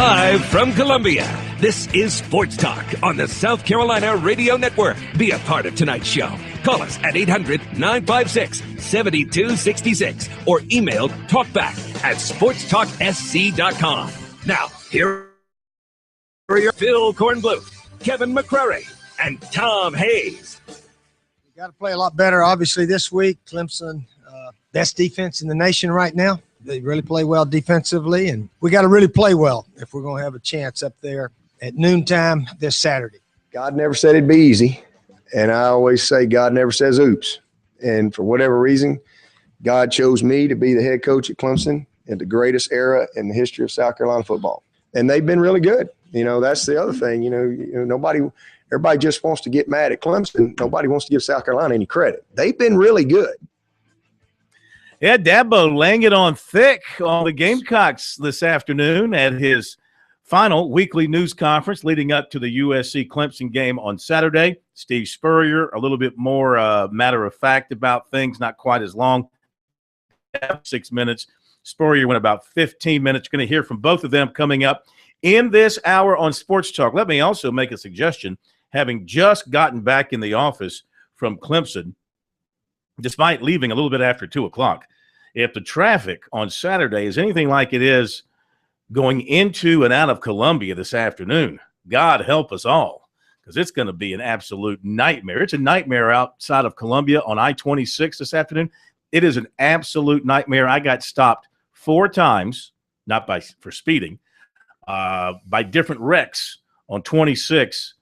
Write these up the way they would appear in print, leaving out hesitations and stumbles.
Live from Columbia, this is Sports Talk on the South Carolina Radio Network. Be a part of tonight's show. Call us at 800-956-7266 or email talkback@sportstalksc.com. Now, here are your Phil Kornbluth, Kevin McCrary, and Tom Hayes. We got to play a lot better, obviously, this week. Clemson, best defense in the nation right now. They really play well defensively, and we got to really play well if we're going to have a chance up there at noontime this Saturday. God never said it'd be easy, and I always say God never says oops. And for whatever reason, God chose me to be the head coach at Clemson in the greatest era in the history of South Carolina football. And they've been really good. You know, that's the other thing. Everybody just wants to get mad at Clemson. Nobody wants to give South Carolina any credit. They've been really good. Yeah, Dabo laying it on thick on the Gamecocks this afternoon at his final weekly news conference leading up to the USC-Clemson game on Saturday. Steve Spurrier, a little bit more matter of fact about things, not quite as long, 6 minutes. Spurrier went about 15 minutes. Going to hear from both of them coming up in this hour on Sports Talk. Let me also make a suggestion. Having just gotten back in the office from Clemson, despite leaving a little bit after 2 o'clock, if the traffic on Saturday is anything like it is going into and out of Columbia this afternoon, God help us all, because it's going to be an absolute nightmare. It's a nightmare outside of Columbia on I-26 this afternoon. It is an absolute nightmare. I got stopped 4 times, not for speeding, by different wrecks on 26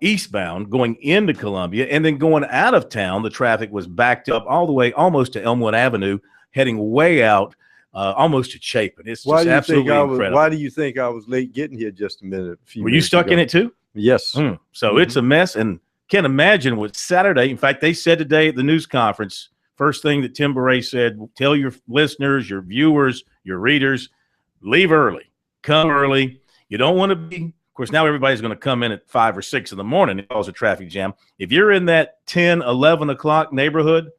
eastbound going into Columbia, and then going out of town, the traffic was backed up all the way almost to Elmwood Avenue, heading way out almost to Chapin. It's just absolutely incredible. Why do you think I was late getting here just a minute? Were you stuck in it too? Yes. So it's a mess, and can't imagine what Saturday. In fact, they said today at the news conference, first thing that Tim Beret said, tell your listeners, your viewers, your readers, leave early, come early. You don't want to be. Of course, now everybody's going to come in at 5 or 6 in the morning. It causes a traffic jam. If you're in that 10, 11 o'clock neighborhood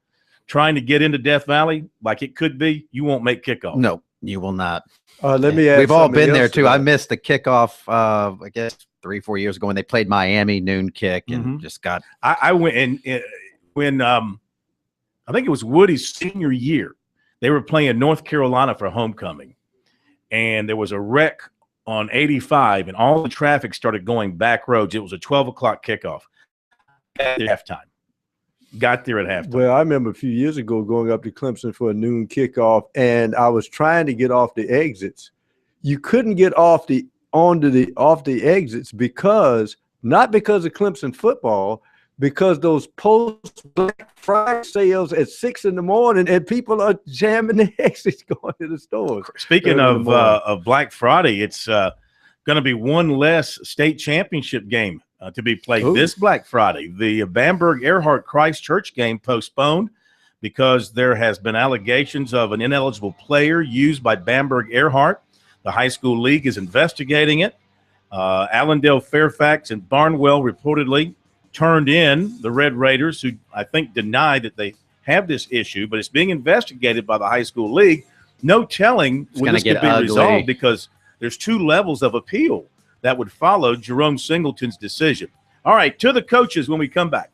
trying to get into Death Valley, like it could be, you won't make kickoff. No, you will not. Let me ask. We've all been there, too. I missed the kickoff, I guess, 3 or 4 years ago when they played Miami noon kick and just got – I went and when I think it was Woody's senior year, they were playing North Carolina for homecoming, and there was a wreck on 85, and all the traffic started going back roads. It was a 12 o'clock kickoff at halftime. Got there at halftime. Well, I remember a few years ago going up to Clemson for a noon kickoff, and I was trying to get off the exits. You couldn't get off the exits not because of Clemson football, because those post-Black Friday sales at 6 in the morning, and people are jamming the exits going to the stores. Speaking of Black Friday, it's going to be one less state championship game to be played this Black Friday. The Bamberg Earhart Christ Church game postponed because there has been allegations of an ineligible player used by Bamberg Earhart. The high school league is investigating it. Allendale, Fairfax, and Barnwell reportedly turned in the Red Raiders, who I think deny that they have this issue, but it's being investigated by the high school league. No telling when this could be resolved, because there's 2 levels of appeal that would follow Jerome Singleton's decision. All right, to the coaches when we come back.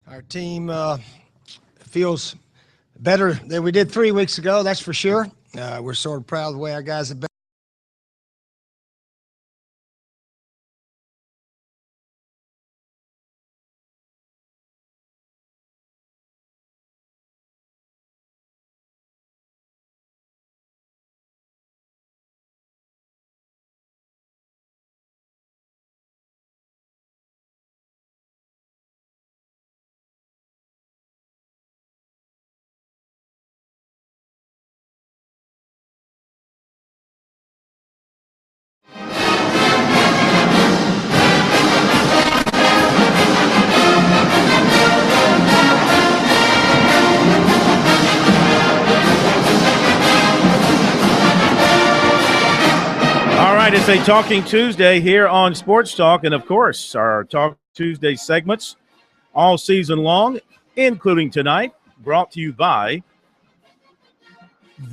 Our team feels better than we did 3 weeks ago, that's for sure. We're sort of proud of the way our guys have been. It's a Talking Tuesday here on Sports Talk, and of course, our Talk Tuesday segments all season long, including tonight, brought to you by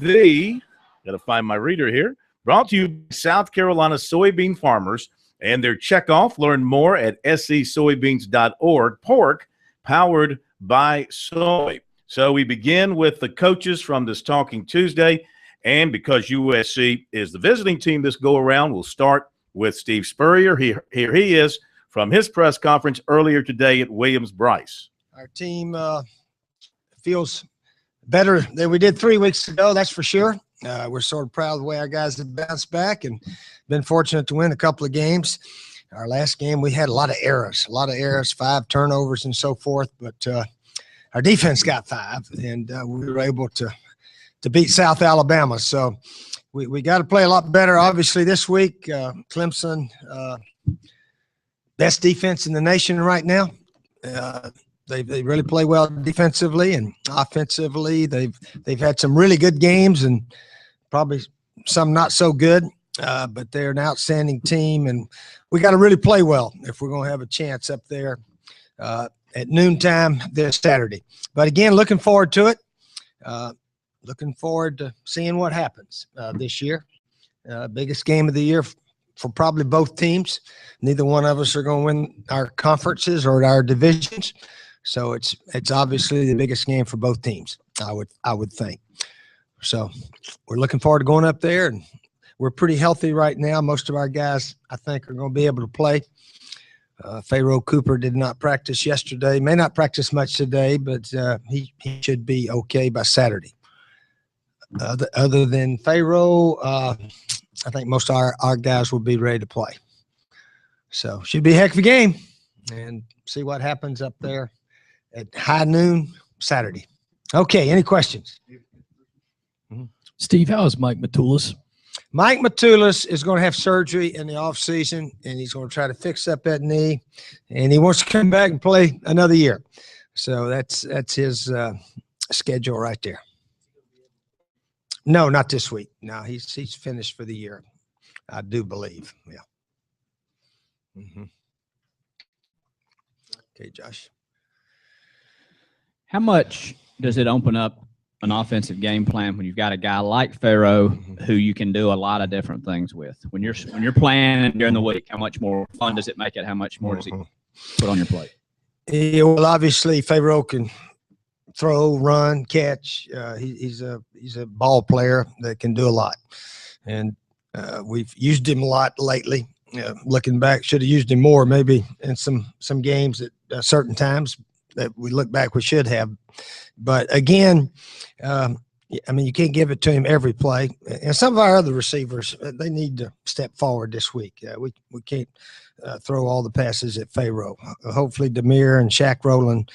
gotta find my reader here, brought to you by South Carolina soybean farmers and their checkoff. Learn more at scsoybeans.org. Pork powered by soy. So we begin with the coaches from this Talking Tuesday. And because USC is the visiting team this go-around, we'll start with Steve Spurrier. Here he is from his press conference earlier today at Williams-Brice. Our team feels better than we did 3 weeks ago, that's for sure. We're sort of proud of the way our guys have bounced back and been fortunate to win a couple of games. Our last game, we had a lot of errors, 5 turnovers and so forth, but our defense got 5, and we were able to beat South Alabama. So we got to play a lot better. Obviously, this week, Clemson, best defense in the nation right now. They really play well defensively and offensively. They've had some really good games and probably some not so good, but they're an outstanding team, and we got to really play well if we're going to have a chance up there at noontime this Saturday. But again, looking forward to it. Looking forward to seeing what happens this year. Biggest game of the year for probably both teams. Neither one of us are going to win our conferences or our divisions, so it's obviously the biggest game for both teams. I would think. So we're looking forward to going up there, and we're pretty healthy right now. Most of our guys, I think, are going to be able to play. Pharaoh Cooper did not practice yesterday. May not practice much today, but he should be okay by Saturday. Other than Pharaoh, I think most of our guys will be ready to play. So should be a heck of a game, and see what happens up there at high noon Saturday. Okay, any questions? Steve, how is Mike Matulis? Mike Matulis is going to have surgery in the offseason, and he's going to try to fix up that knee, and he wants to come back and play another year. So that's his schedule right there. No, not this week. No, he's finished for the year, I do believe. Yeah. Mm-hmm. Okay, Josh. How much does it open up an offensive game plan when you've got a guy like Pharaoh who you can do a lot of different things with? When you're playing during the week, how much more fun does it make it? How much more does he put on your plate? Yeah, well, obviously, Pharaoh can throw, run, catch. He's a ball player that can do a lot, and we've used him a lot lately. Looking back, should have used him more maybe in some games at certain times that we look back we should have. But again, I mean, you can't give it to him every play. And some of our other receivers, they need to step forward this week. We can't throw all the passes at Pharaoh. Hopefully, Demir and Shaq Rowland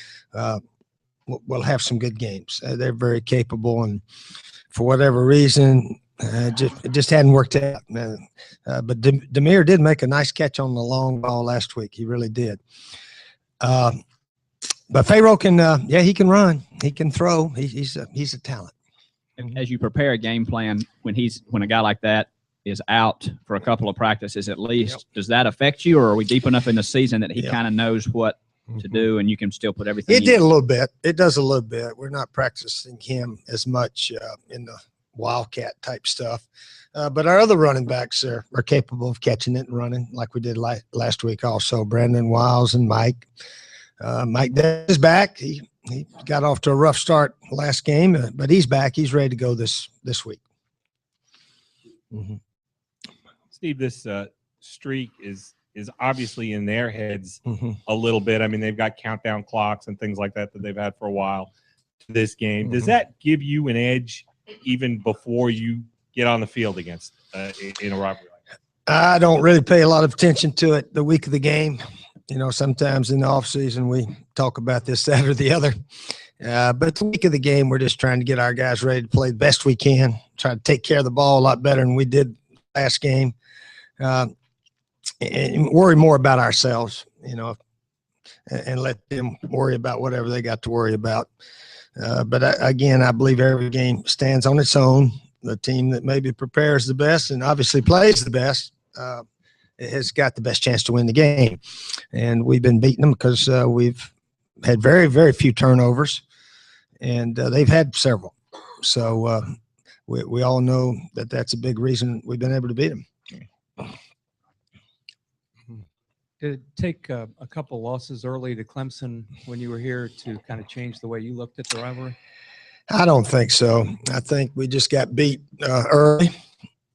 will have some good games. They're very capable, and for whatever reason, it just hadn't worked out. But Demir did make a nice catch on the long ball last week. He really did. But Pharaoh can, he can run. He can throw. He's a talent. As you prepare a game plan, when a guy like that is out for a couple of practices at least, does that affect you, or are we deep enough in the season that he kind of knows what to do and you can still put everything in? It did a little bit. It does a little bit. We're not practicing him as much in the wildcat type stuff. But our other running backs are capable of catching it and running like we did last week also. Brandon Wiles and Mike. Mike Davis is back. He got off to a rough start last game, but he's back. He's ready to go this week. Mm-hmm. Steve, this streak is obviously in their heads a little bit. I mean, they've got countdown clocks and things like that they've had for a while to this game. Does that give you an edge even before you get on the field against in a rivalry? I don't really pay a lot of attention to it the week of the game. Sometimes in the off season we talk about this, that, or the other. But the week of the game, we're just trying to get our guys ready to play the best we can, try to take care of the ball a lot better than we did last game, and worry more about ourselves, and let them worry about whatever they got to worry about. But again, I believe every game stands on its own. The team that maybe prepares the best and obviously plays the best has got the best chance to win the game. And we've been beating them because we've had very, very few turnovers, and they've had several. So we all know that that's a big reason we've been able to beat them. Did it take a couple losses early to Clemson when you were here to kind of change the way you looked at the rivalry? I don't think so. I think we just got beat early,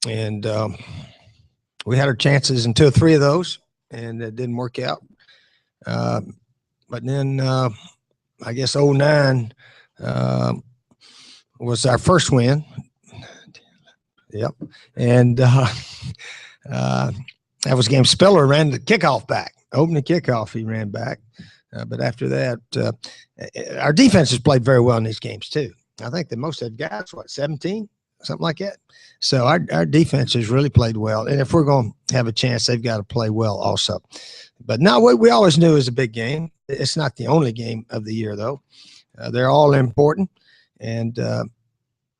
and we had our chances in 2 or 3 of those, and it didn't work out. But then I guess 2009 was our first win. Yep. And that was a game Spiller ran the kickoff back. Opening kickoff, he ran back. But after that, our defense has played very well in these games too. I think the most they've got is 17, something like that. So our defense has really played well. And if we're going to have a chance, they've got to play well also. But now we always knew it was a big game. It's not the only game of the year, though. They're all important. And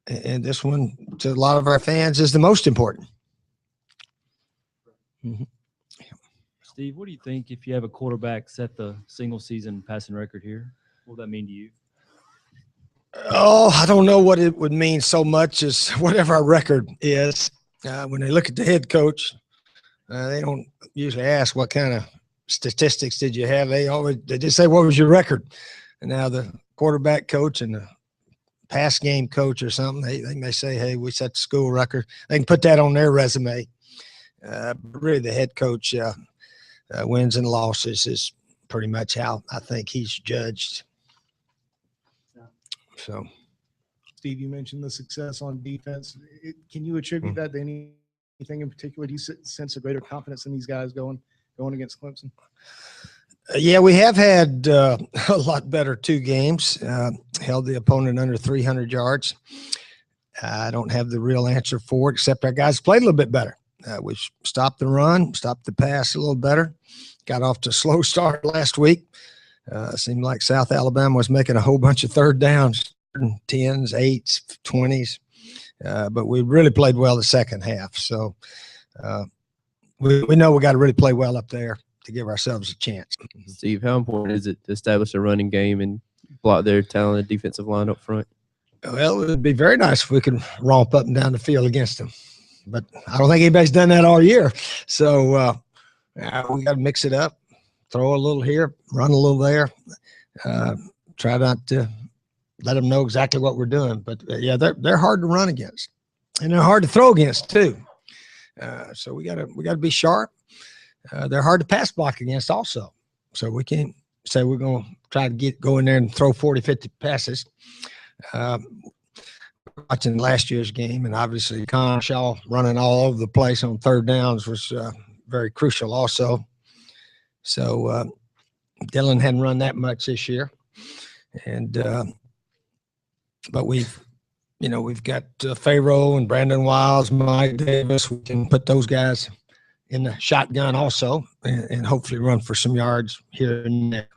this one, to a lot of our fans, is the most important. Mm-hmm. Steve, what do you think if you have a quarterback set the single season passing record here? What would that mean to you? Oh, I don't know what it would mean so much as whatever our record is. When they look at the head coach, they don't usually ask what kind of statistics did you have. They just say, what was your record? And now the quarterback coach and the pass game coach or something, they may say, hey, we set the school record. They can put that on their resume. But really the head coach wins and losses is pretty much how I think he's judged. So, Steve, you mentioned the success on defense. Can you attribute that to anything in particular? Do you sense a greater confidence in these guys going against Clemson? Yeah, we have had a lot better 2 games. Held the opponent under 300 yards. I don't have the real answer for it, except our guys played a little bit better. We stopped the run, stopped the pass a little better. Got off to a slow start last week. Seemed like South Alabama was making a whole bunch of third downs, 10s, 8s, 20s. But we really played well the second half. So we know we got to really play well up there to give ourselves a chance. Steve, how important is it to establish a running game and block their talented defensive line up front? Well, it would be very nice if we could romp up and down the field against them. But I don't think anybody's done that all year. So we got to mix it up. Throw a little here, run a little there. Try not to let them know exactly what we're doing. But, yeah, they're hard to run against. And they're hard to throw against, too. So we gotta be sharp. They're hard to pass block against also. So we can't say we're going to try to go in there and throw 40, 50 passes. Watching last year's game, and obviously Conshaw running all over the place on third downs was very crucial also. So Dylan hadn't run that much this year, and but we've got Pharaoh and Brandon Wiles, Mike Davis. We can put those guys in the shotgun also, and hopefully run for some yards here and there.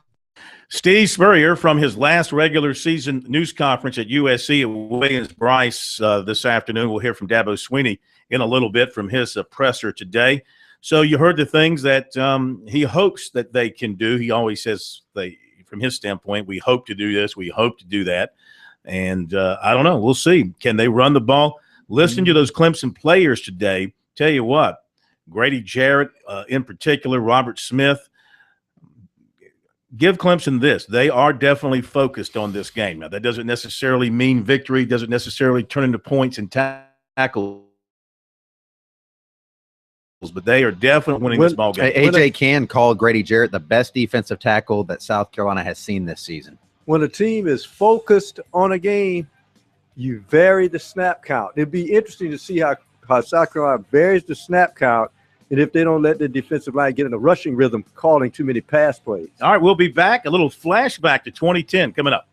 Steve Spurrier from his last regular season news conference at USC at Williams-Brice this afternoon. We'll hear from Dabo Swinney in a little bit from his presser today. So you heard the things that he hopes that they can do. He always says, from his standpoint, we hope to do this, we hope to do that. And I don't know. We'll see. Can they run the ball? Listen to those Clemson players today. Tell you what, Grady Jarrett in particular, Robert Smith, give Clemson this. They are definitely focused on this game. Now, that doesn't necessarily mean victory, doesn't necessarily turn into points and tackles, but they are definitely winning this ball game. AJ can call Grady Jarrett the best defensive tackle that South Carolina has seen this season. When a team is focused on a game, you vary the snap count. It'd be interesting to see how South Carolina varies the snap count, and if they don't let the defensive line get in a rushing rhythm, calling too many pass plays. All right, we'll be back. A little flashback to 2010 coming up.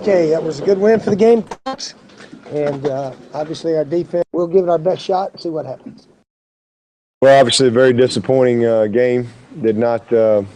Okay, that was a good win for the Gamecocks, and obviously our defense, we'll give it our best shot and see what happens. Well, obviously a very disappointing game. Did not play.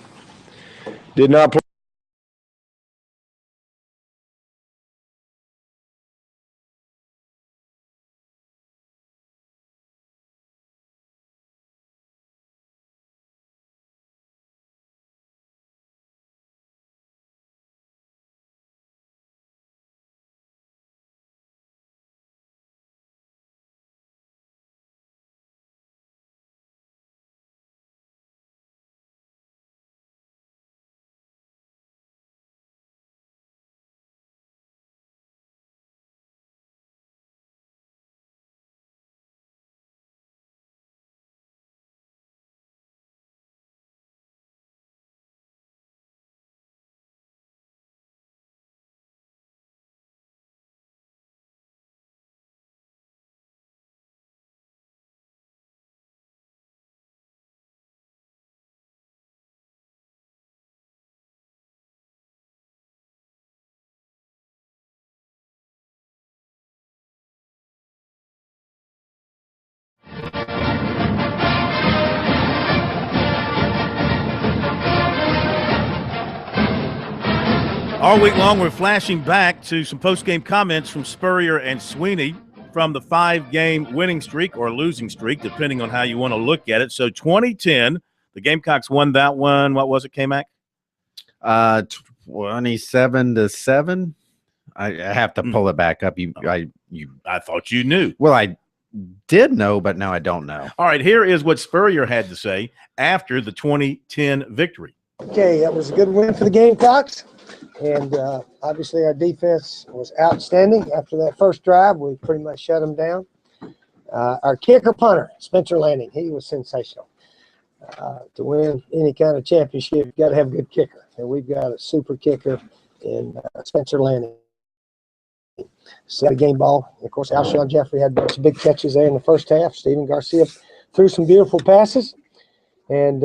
All week long, we're flashing back to some post-game comments from Spurrier and Sweeney from the 5-game winning streak or losing streak, depending on how you want to look at it. So 2010, the Gamecocks won that one. What was it, K-Mac? 27-7. I have to pull it back up. I thought you knew. Well, I did know, but now I don't know. All right, here is what Spurrier had to say after the 2010 victory. Okay, that was a good win for the Gamecocks, and obviously our defense was outstanding. After that first drive, we pretty much shut them down. Our kicker punter, Spencer Lanning, he was sensational. To win any kind of championship, you got to have a good kicker, and we've got a super kicker in Spencer Lanning. Set a game ball. Of course, Alshon Jeffrey had a bunch of big catches there in the first half. Steven Garcia threw some beautiful passes, and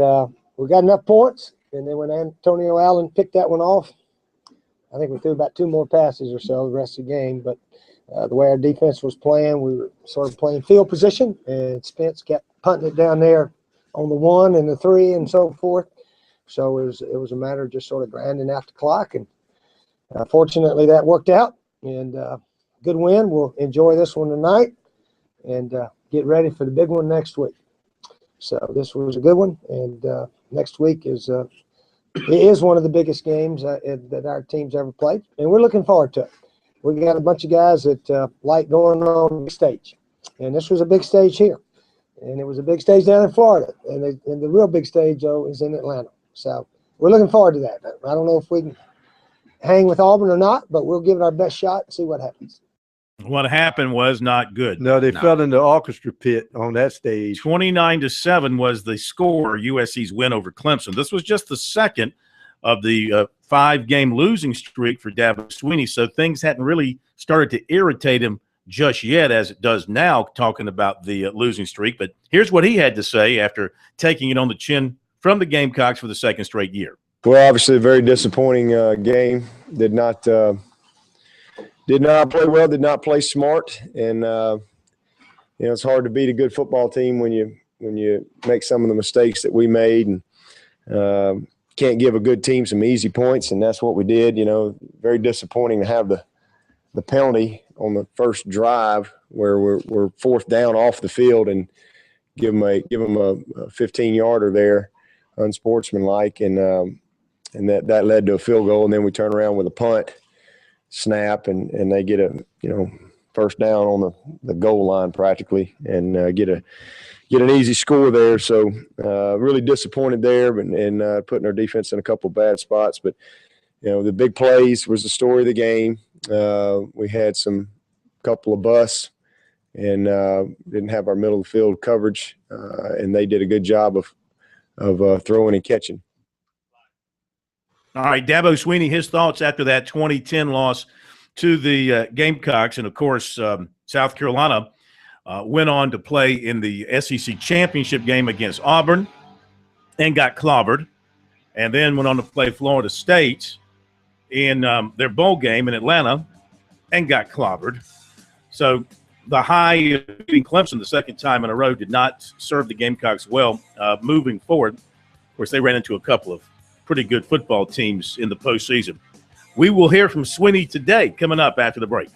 we got enough points. And then when Antonio Allen picked that one off, I think we threw about 2 more passes or so the rest of the game. But the way our defense was playing, we were sort of playing field position, and Spence kept punting it down there on the 1 and the 3 and so forth. So it was a matter of just sort of grinding out the clock. And fortunately, that worked out. And good win. We'll enjoy this one tonight and get ready for the big one next week. So this was a good one, and next week is one of the biggest games that our team's ever played, and we're looking forward to it. We got a bunch of guys that like going on the stage, and this was a big stage here, and it was a big stage down in Florida, and the real big stage though is in Atlanta. So we're looking forward to that. I don't know if we can hang with Auburn or not, but we'll give it our best shot and see what happens. What happened was not good. No, they fell in the orchestra pit on that stage. 29-7 was the score, USC's win over Clemson. This was just the second of the 5-game losing streak for Dabo Swinney, so things hadn't really started to irritate him just yet as it does now, talking about the losing streak. But here's what he had to say after taking it on the chin from the Gamecocks for the second straight year. Well, obviously a very disappointing game. Did not did not play well, did not play smart, and it's hard to beat a good football team when you make some of the mistakes that we made, and can't give a good team some easy points, and that's what we did. Very disappointing to have the penalty on the first drive where we're fourth down off the field and give them a 15-yarder there, unsportsmanlike, and that led to a field goal, and then we turn around with a punt snap, and they get a first down on the goal line practically, and get an easy score there. So really disappointed there, and putting our defense in a couple bad spots. But the big plays was the story of the game. We had some couple of busts and didn't have our middle of the field coverage, and they did a good job of throwing and catching. All right, Dabo Swinney, his thoughts after that 2010 loss to the Gamecocks. And, of course, South Carolina went on to play in the SEC championship game against Auburn and got clobbered, and then went on to play Florida State in their bowl game in Atlanta and got clobbered. So the high of beating Clemson the second time in a row did not serve the Gamecocks well moving forward. Of course, they ran into a couple of pretty good football teams in the postseason. We will hear from Swinney today coming up after the break.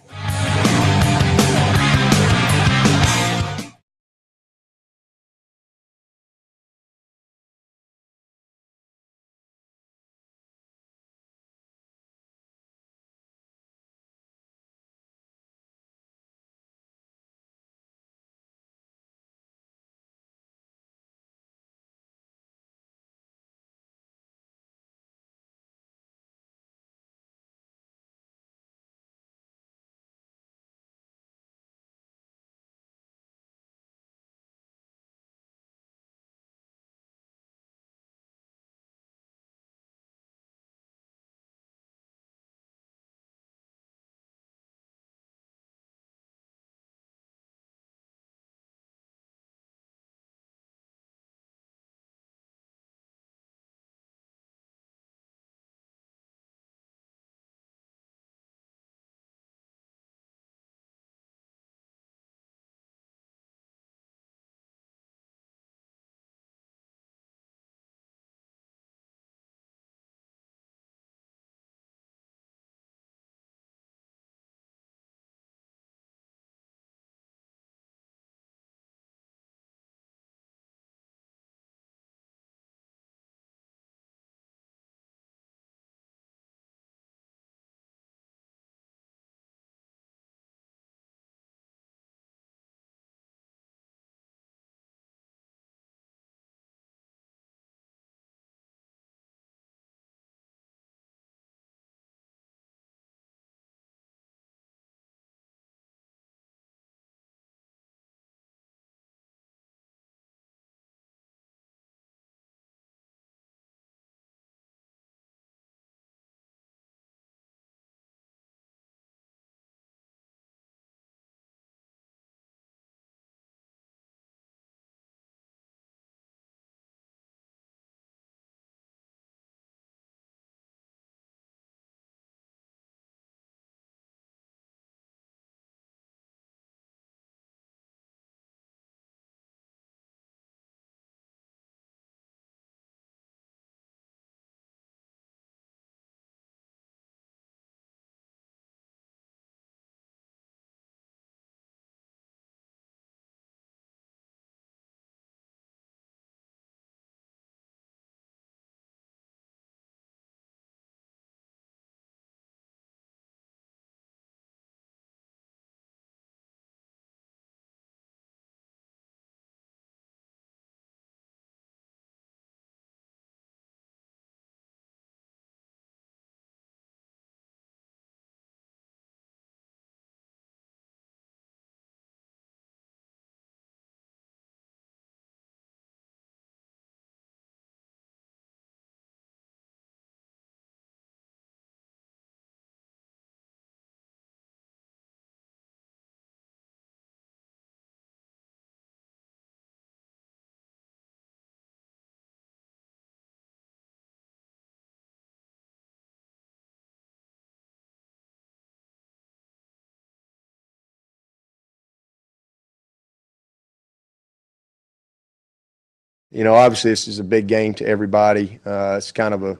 Obviously this is a big game to everybody. It's kind of a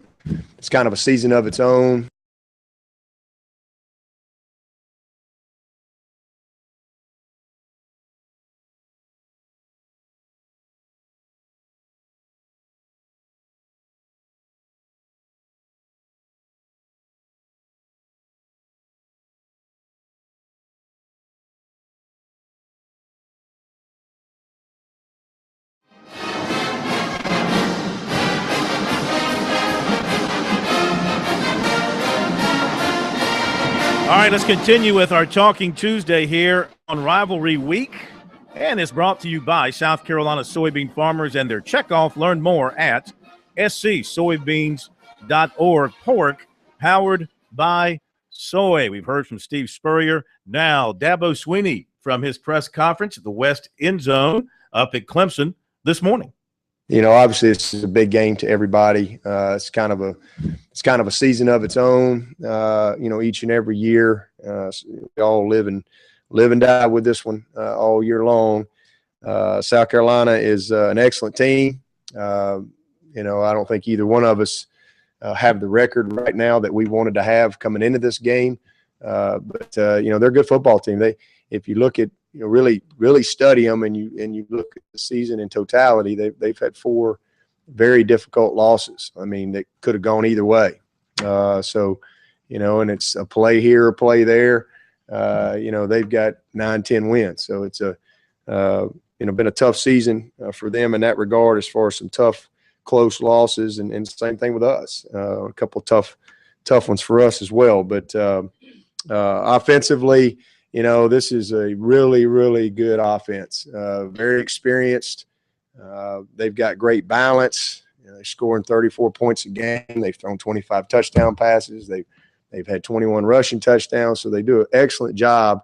season of its own. All right, let's continue with our Talking Tuesday here on Rivalry Week. And it's brought to you by South Carolina soybean farmers and their checkoff. Learn more at scsoybeans.org. Pork powered by soy. We've heard from Steve Spurrier. Now, Dabo Swinney from his press conference at the West End Zone up at Clemson this morning. Obviously this is a big game to everybody. It's kind of a season of its own. Each and every year, we all live and die with this one all year long. South Carolina is an excellent team. I don't think either one of us have the record right now that we wanted to have coming into this game. But they're a good football team. If you look at, really study them and you look at the season in totality, they've had 4 very difficult losses. I mean, they could have gone either way. And it's a play here, a play there. They've got 9-10 wins. So it's been a tough season for them in that regard as far as some tough, close losses, and same thing with us. A couple of tough ones for us as well. But offensively, this is a really, really good offense. Very experienced. They've got great balance. They're scoring 34 points a game. They've thrown 25 touchdown passes. They've had 21 rushing touchdowns. So they do an excellent job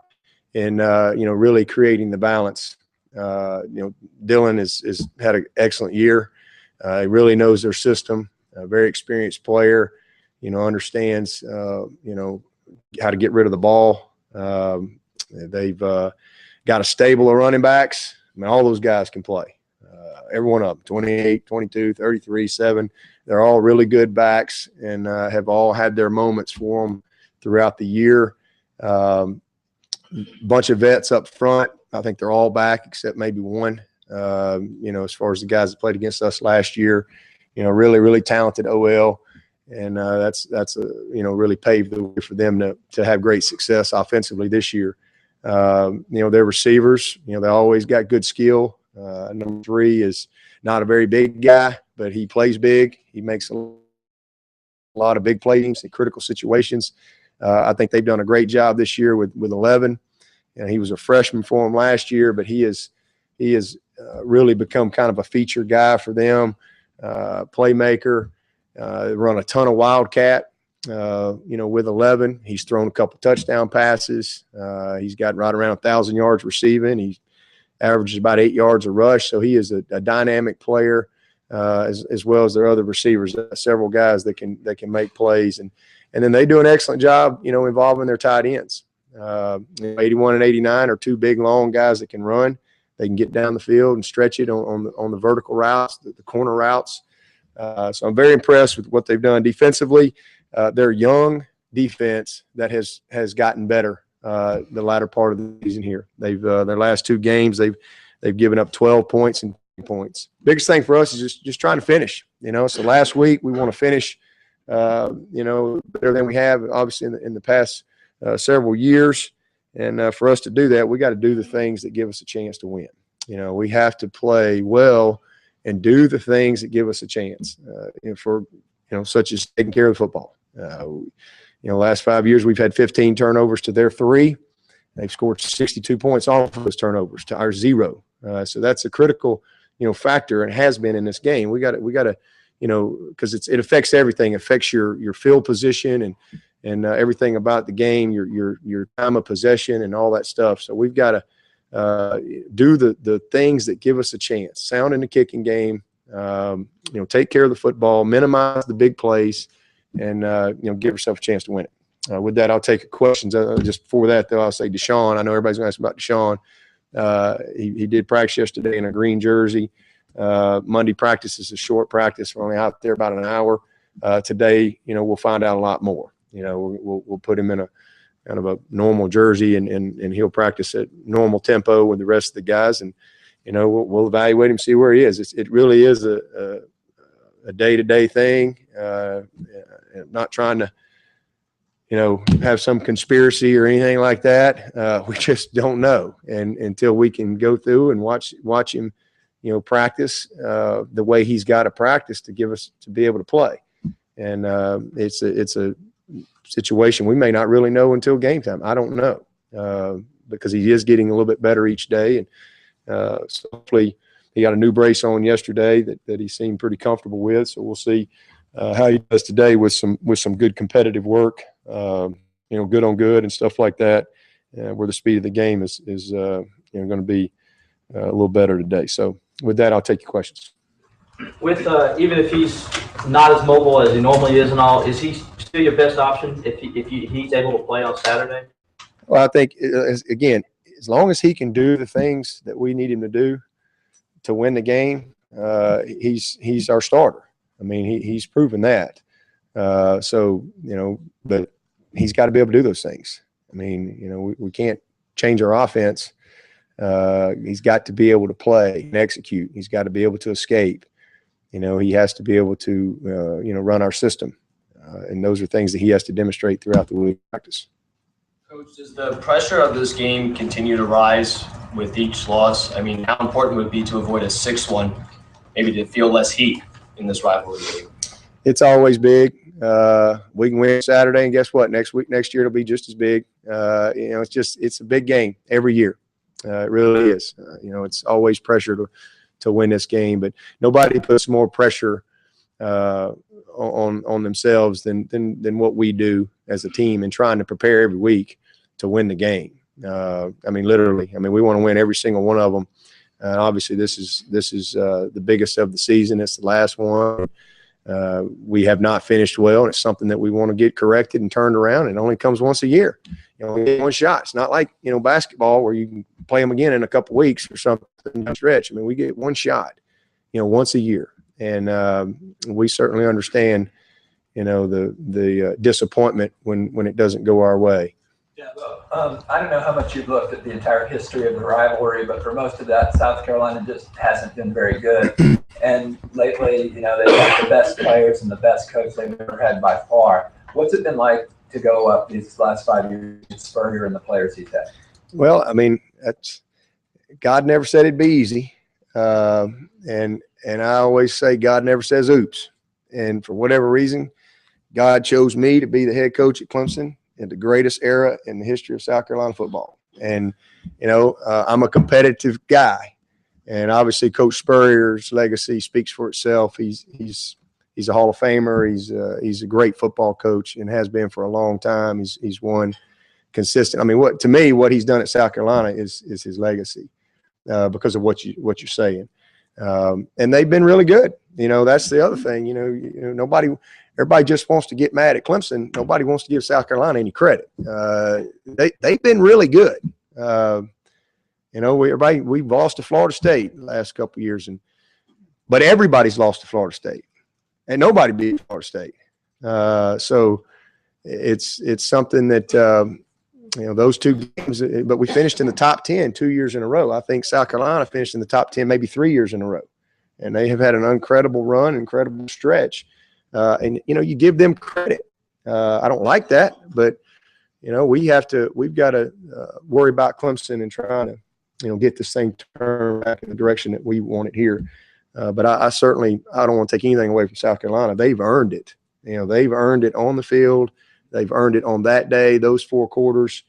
in really creating the balance. Dylan has had an excellent year. He really knows their system. A very experienced player. Understands how to get rid of the ball. They've got a stable of running backs. I mean, all those guys can play. Every one of them, 28, 22, 33, 7. They're all really good backs and have all had their moments for them throughout the year. Bunch of vets up front. I think they're all back except maybe one. As far as the guys that played against us last year, really, really talented OL. And that's really paved the way for them to have great success offensively this year. Their receivers, they always got good skill. Number 3 is not a very big guy, but he plays big. He makes a lot of big plays in critical situations. I think they've done a great job this year with 11. He was a freshman for them last year, but he has really become kind of a feature guy for them, playmaker. Run a ton of Wildcat, with 11. He's thrown a couple touchdown passes. He's got right around 1,000 yards receiving. He averages about 8 yards a rush. So he is a dynamic player, as well as their other receivers. Several guys that can make plays, and then they do an excellent job, involving their tight ends. 81 and 89 are 2 big, long guys that can run. They can get down the field and stretch it on the vertical routes, the corner routes. So I'm very impressed with what they've done defensively. Their young defense that has gotten better the latter part of the season here. They've their last 2 games they've given up 12 points and 10 points. Biggest thing for us is just trying to finish. So last week we want to finish better than we have obviously in the past several years. And for us to do that, we got to do the things that give us a chance to win. We have to play well and do the things that give us a chance, such as taking care of the football. Last 5 years we've had 15 turnovers to their 3. They've scored 62 points off of those turnovers to our 0. So that's a critical, factor, and has been in this game. We got to, because it affects everything. It affects your field position and everything about the game, your time of possession and all that stuff. So we've got to do the things that give us a chance. Sound in the kicking game, take care of the football, minimize the big plays, and give yourself a chance to win it. With that, I'll take questions. Just before that, though, I'll say Deshaun. I know everybody's going to ask about Deshaun. He did practice yesterday in a green jersey. Monday practice is a short practice. We're only out there about an hour. Today, we'll find out a lot more. We'll put him in a kind of a normal jersey and he'll practice at normal tempo with the rest of the guys. And, we'll evaluate him, see where he is. It really is a day-to-day thing. Not trying to, have some conspiracy or anything like that. We just don't know. And until we can go through and watch him, practice the way he's got to practice to be able to play. And it's a situation we may not really know until game time. I don't know because he is getting a little bit better each day. And so hopefully he got a new brace on yesterday that he seemed pretty comfortable with. So we'll see how he does today with some good competitive work, good on good and stuff like that, where the speed of the game is going to be a little better today. So with that, I'll take your questions. With even if he's not as mobile as he normally is and all, is he still your best option if he's able to play on Saturday? Well, I think, again, as long as he can do the things that we need him to do to win the game, he's our starter. I mean, he's proven that. But he's got to be able to do those things. I mean, we can't change our offense. He's got to be able to play and execute. He's got to be able to escape. He has to be able to, run our system. And those are things that he has to demonstrate throughout the week practice. Coach, does the pressure of this game continue to rise with each loss? I mean, how important would it be to avoid a 6-1, maybe to feel less heat in this rivalry game? It's always big. We can win Saturday, and guess what? Next year it'll be just as big. It's a big game every year. It really is. It's always pressure to win this game, but nobody puts more pressure on themselves than what we do as a team in trying to prepare every week to win the game. Literally. We want to win every single one of them. Obviously, this is the biggest of the season. It's the last one. We have not finished well, and it's something that we want to get corrected and turned around. It only comes once a year. We get one shot. It's not like basketball where you can play them again in a couple weeks or something stretch. We get one shot, once a year, and we certainly understand, the disappointment when it doesn't go our way. Yeah, well, I don't know how much you've looked at the entire history of the rivalry, but for most of that, South Carolina just hasn't been very good. And lately, they've got the best players and the best coach they've ever had by far. What's it been like to go up these last 5 years with Spurrier and the players he's had? Well, God never said it'd be easy. And I always say God never says oops. And for whatever reason, God chose me to be the head coach at Clemson in the greatest era in the history of South Carolina football. And, I'm a competitive guy. And obviously Coach Spurrier's legacy speaks for itself. He's a Hall of Famer. He's a great football coach and has been for a long time. He's won consistent. What he's done at South Carolina is his legacy because of what you're saying. And they've been really good. That's the other thing. Everybody just wants to get mad at Clemson. Nobody wants to give South Carolina any credit. They've been really good. We've lost to Florida State the last couple of years, but everybody's lost to Florida State, and nobody beat Florida State. So it's something that those two games. But we finished in the top 10 2 years in a row. I think South Carolina finished in the top 10 maybe 3 years in a row, and they have had an incredible run, incredible stretch. And you give them credit. I don't like that, but we've got to worry about Clemson and trying to get this thing turned back in the direction that we want it here. But I certainly don't want to take anything away from South Carolina. They've earned it. They've earned it on the field. They've earned it on that day, those 4 quarters.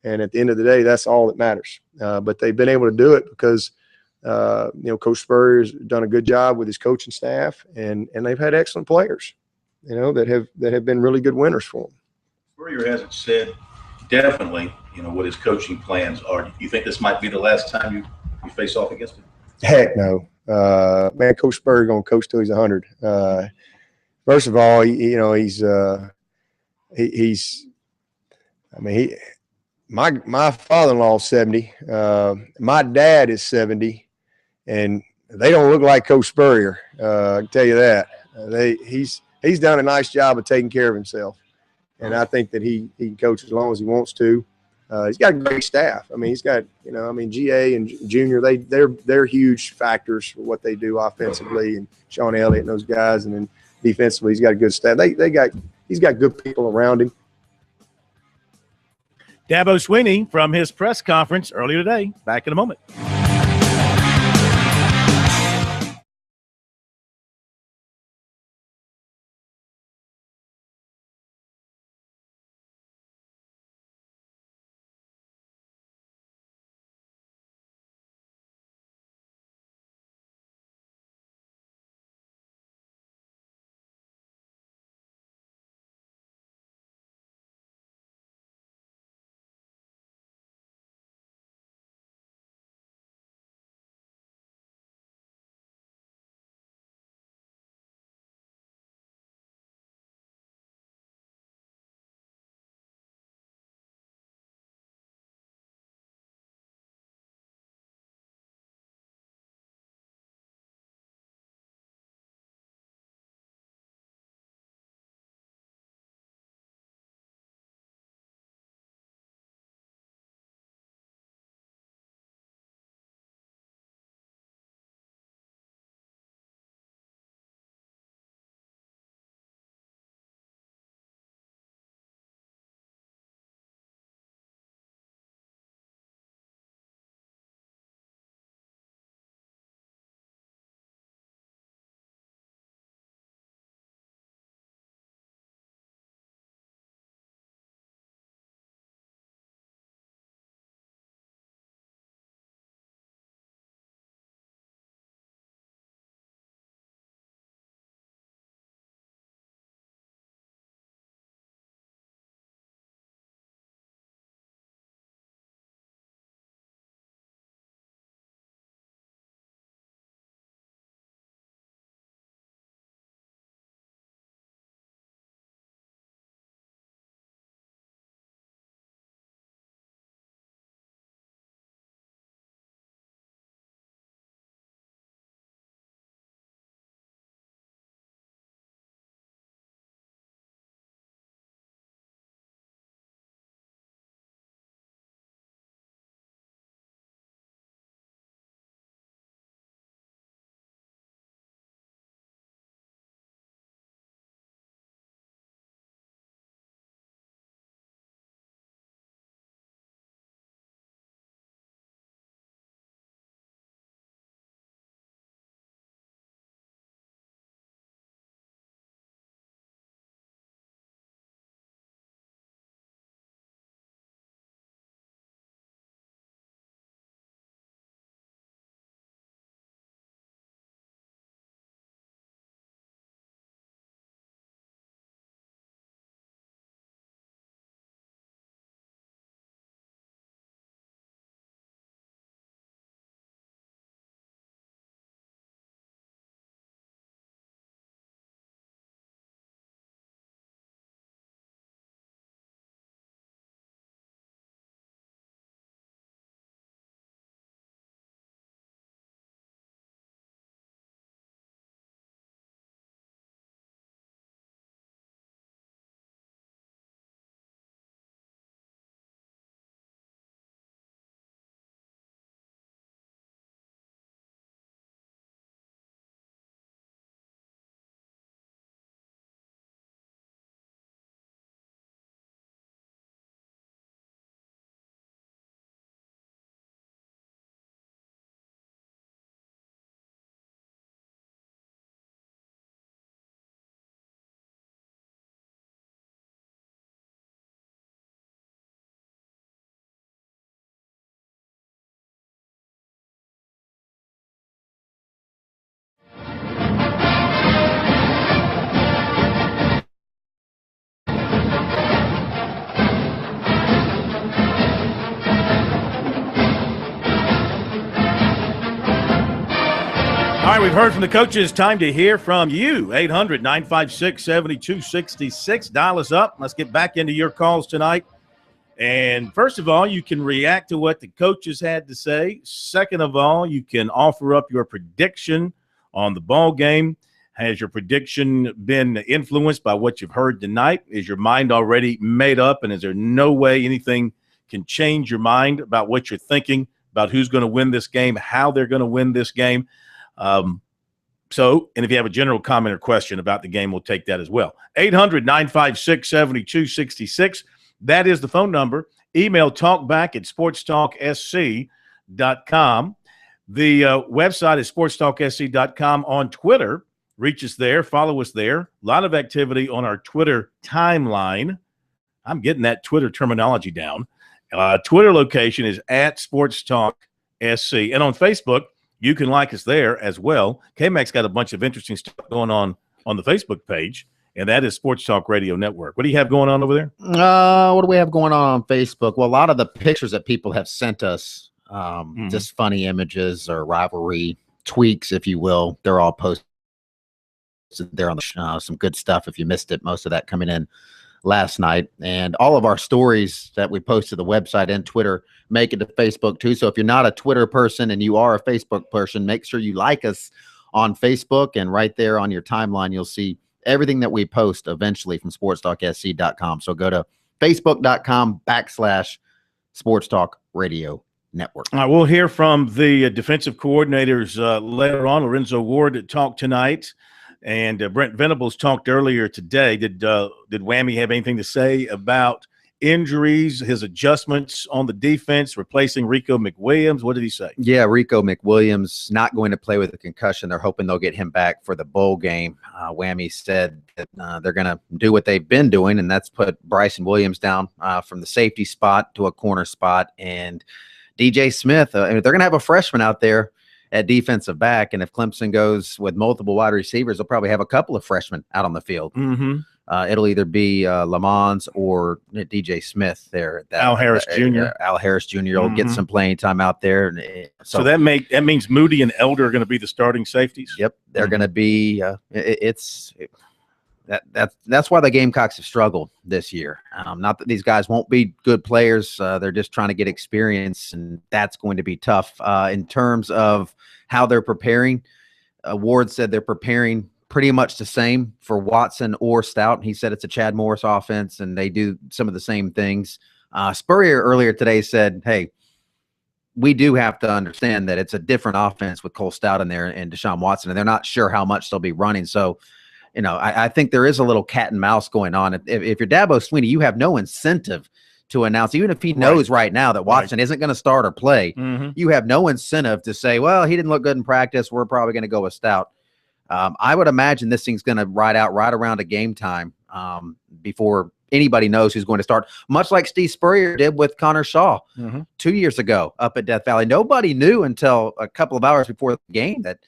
And at the end of the day, that's all that matters. But they've been able to do it because Coach Spurrier's done a good job with his coaching staff, and they've had excellent players, that have been really good winners for them. Spurrier hasn't said definitely, what his coaching plans are. Do you think this might be the last time you face off against him? Heck no. Man, Coach Spurrier going to coach till he's 100. First of all, my father-in-law is 70. My dad is 70. And they don't look like Coach Spurrier. I can tell you that. He's done a nice job of taking care of himself, and I think that he can coach as long as he wants to. He's got a great staff. I mean, he's got GA and Junior. They're huge factors for what they do offensively, and Sean Elliott and those guys, and then defensively, he's got a good staff. He's got good people around him. Dabo Swinney from his press conference earlier today. Back in a moment. All right, we've heard from the coaches. Time to hear from you. 800-956-7266. Dial us up. Let's get back into your calls tonight. And first of all, you can react to what the coaches had to say. Second of all, you can offer up your prediction on the ball game. Has your prediction been influenced by what you've heard tonight? Is your mind already made up? And is there no way anything can change your mind about what you're thinking, about who's going to win this game, how they're going to win this game? And if you have a general comment or question about the game, we'll take that as well. 800-956-7266. That is the phone number. Email talkback@sportstalksc.com. The website is sportstalksc.com. On Twitter, reach us there. Follow us there. A lot of activity on our Twitter timeline. I'm getting that Twitter terminology down. Twitter location is @sportstalksc. And on Facebook, you can like us there as well. K-Mac's got a bunch of interesting stuff going on the Facebook page, and that is Sports Talk Radio Network. What do you have going on over there? What do we have going on Facebook? Well, a lot of the pictures that people have sent us, just funny images or rivalry tweaks, if you will, they're all posted there on the some good stuff. If you missed it, most of that coming in last night. And all of our stories that we post to the website and Twitter make it to Facebook too. So if you're not a Twitter person and you are a Facebook person, make sure you like us on Facebook, and right there on your timeline, you'll see everything that we post eventually from sportstalksc.com. So go to facebook.com/Sports Talk Radio Network. All right, we'll hear from the defensive coordinators later on. Lorenzo Ward talked tonight, and Brent Venables talked earlier today. Did Whammy have anything to say about injuries, his adjustments on the defense, replacing Rico McWilliams? What did he say? Yeah, Rico McWilliams not going to play with a concussion. They're hoping they'll get him back for the bowl game. Whammy said that they're going to do what they've been doing, and that's put Bryson Williams down from the safety spot to a corner spot. And DJ Smith, they're going to have a freshman out there at defensive back, and if Clemson goes with multiple wide receivers, they'll probably have a couple of freshmen out on the field. It'll either be Lamons or DJ Smith there. Al Harris Jr. Al Harris Jr. will get some playing time out there. So that means Moody and Elder are going to be the starting safeties? Yep, they're going to be that's why the Gamecocks have struggled this year. Not that these guys won't be good players. They're just trying to get experience, and that's going to be tough. In terms of how they're preparing, Ward said they're preparing pretty much the same for Watson or Stout. He said it's a Chad Morris offense, and they do some of the same things. Spurrier earlier today said, hey, we do have to understand that it's a different offense with Cole Stout in there and Deshaun Watson, and they're not sure how much they'll be running. So, I think there is a little cat and mouse going on. If you're Dabo Swinney, you have no incentive to announce, even if he knows right now that Watson isn't going to start or play, you have no incentive to say, well, he didn't look good in practice, we're probably going to go with Stout. I would imagine this thing's going to ride out right around a game time before anybody knows who's going to start, much like Steve Spurrier did with Connor Shaw 2 years ago up at Death Valley. Nobody knew until a couple of hours before the game that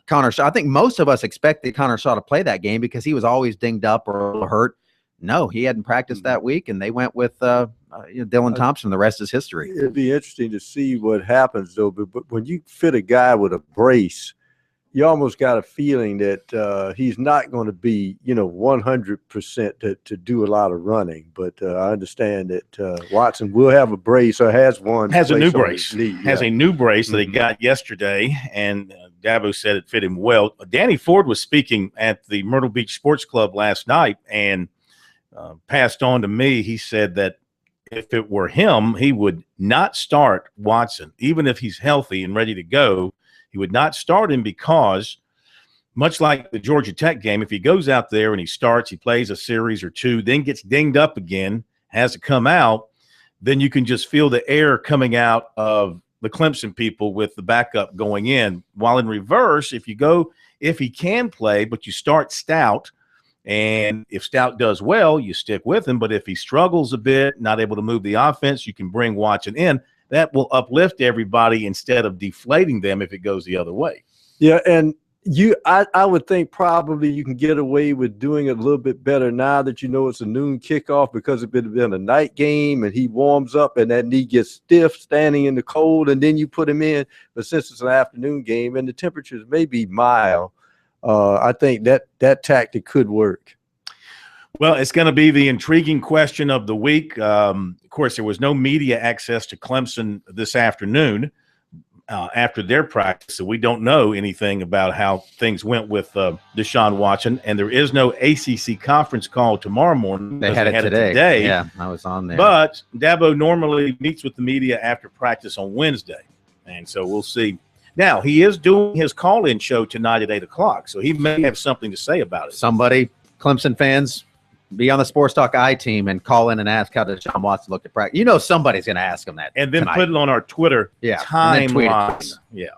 Connor Shaw, I think most of us expected Connor Shaw to play that game because he was always dinged up or hurt. No, he hadn't practiced that week, and they went with Dylan Thompson. The rest is history. It'd be interesting to see what happens, though. But when you fit a guy with a brace, you almost got a feeling that he's not going to be, 100% to do a lot of running. But I understand that Watson will have a brace or has one. Has a new brace. Has a new brace that he got yesterday, and Dabo said it fit him well. Danny Ford was speaking at the Myrtle Beach Sports Club last night and passed on to me. He said that if it were him, he would not start Watson, even if he's healthy and ready to go. He would not start him because, much like the Georgia Tech game, if he goes out there and he starts, he plays a series or two, then gets dinged up again, has to come out, then you can just feel the air coming out of the Clemson people with the backup going in. While in reverse, if he can play, but you start Stout, and if Stout does well, you stick with him. But if he struggles a bit, not able to move the offense, you can bring Watson in. That will uplift everybody instead of deflating them if it goes the other way. Yeah, and I would think probably you can get away with doing it a little bit better now that it's a noon kickoff, because it's been a night game and he warms up and that knee gets stiff standing in the cold, and then you put him in. But since it's an afternoon game and the temperatures may be mild, I think that tactic could work. Well, it's going to be the intriguing question of the week. Of course, there was no media access to Clemson this afternoon after their practice, so we don't know anything about how things went with Deshaun Watson, and there is no ACC conference call tomorrow morning. They had it today. Yeah, I was on there. But Dabo normally meets with the media after practice on Wednesday, and so we'll see. Now, he is doing his call-in show tonight at 8 o'clock, so he may have something to say about it. Somebody, Clemson fans, be on the Sports Talk I team and call in and ask how Deshaun Watson looked at practice. You know somebody's going to ask him that. And then tonight. put it on our Twitter timeline. Yeah.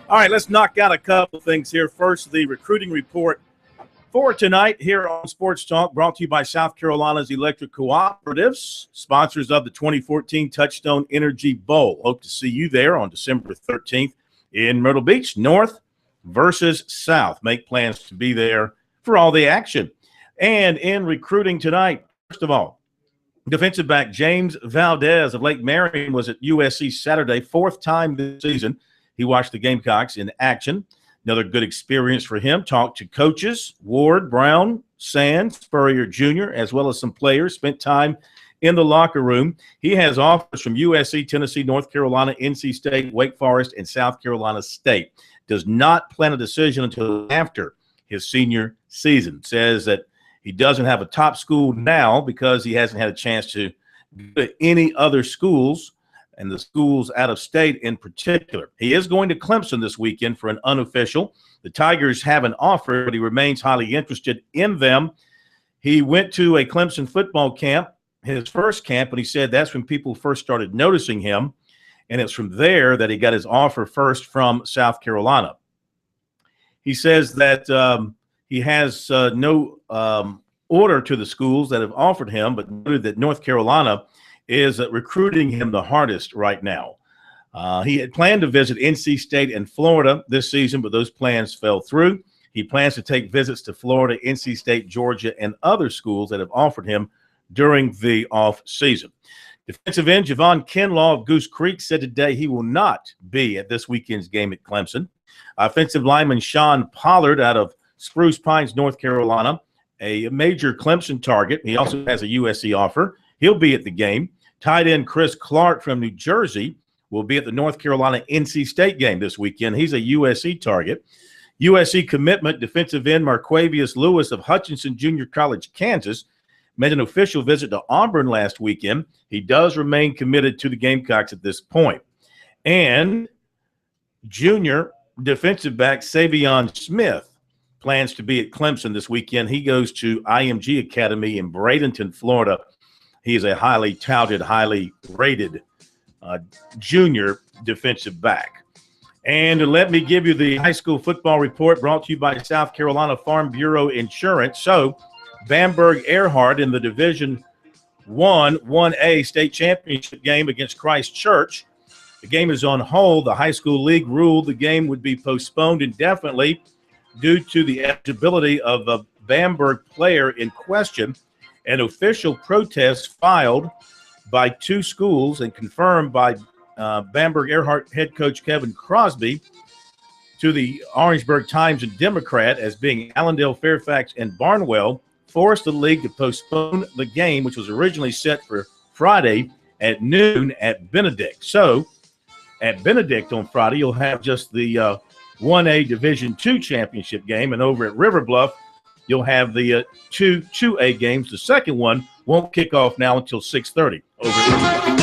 All right, let's knock out a couple things here. First, the recruiting report for tonight here on Sports Talk, brought to you by South Carolina's Electric Cooperatives, sponsors of the 2014 Touchstone Energy Bowl. Hope to see you there on December 13th in Myrtle Beach, North versus South. Make plans to be there for all the action. And in recruiting tonight, first of all, defensive back James Valdez of Lake Marion was at USC Saturday, fourth time this season. He watched the Gamecocks in action. Another good experience for him. Talked to coaches, Ward, Brown, Sands, Spurrier Jr., as well as some players. Spent time in the locker room. He has offers from USC, Tennessee, North Carolina, NC State, Wake Forest, and South Carolina State. Does not plan a decision until after his senior season. Says that he doesn't have a top school now because he hasn't had a chance to go to any other schools, and the schools out of state in particular. He is going to Clemson this weekend for an unofficial. The Tigers have an offer, but he remains highly interested in them. He went to a Clemson football camp, his first camp, and he said that's when people first started noticing him, and it's from there that he got his offer first from South Carolina. He says that he has no order to the schools that have offered him, but noted that North Carolina is recruiting him the hardest right now. He had planned to visit NC State and Florida this season, but those plans fell through. He plans to take visits to Florida, NC State, Georgia, and other schools that have offered him during the off season. Defensive end Javon Kinlaw of Goose Creek said today he will not be at this weekend's game at Clemson. Offensive lineman Sean Pollard out of Spruce Pines, North Carolina, a major Clemson target. He also has a USC offer. He'll be at the game. Tight end Chris Clark from New Jersey will be at the North Carolina NC State game this weekend. He's a USC target. USC commitment defensive end Marquavius Lewis of Hutchinson Junior College, Kansas, made an official visit to Auburn last weekend. He does remain committed to the Gamecocks at this point. And junior defensive back Savion Smith plans to be at Clemson this weekend. He goes to IMG Academy in Bradenton, Florida. He is a highly touted, highly rated junior defensive back. And let me give you the high school football report brought to you by South Carolina Farm Bureau Insurance. So, Bamberg Earhart in the Division 1A state championship game against Christ Church. The game is on hold. The high school league ruled the game would be postponed indefinitely due to the eligibility of a Bamberg player in question. An official protest filed by two schools and confirmed by Bamberg Earhart head coach Kevin Crosby to the Orangeburg Times and Democrat as being Allendale, Fairfax, and Barnwell forced the league to postpone the game, which was originally set for Friday at noon at Benedict. So at Benedict on Friday, you'll have just the 1A Division II championship game, and over at River Bluff, you'll have the 2A games. The second one won't kick off now until 6:30 over at River Bluff.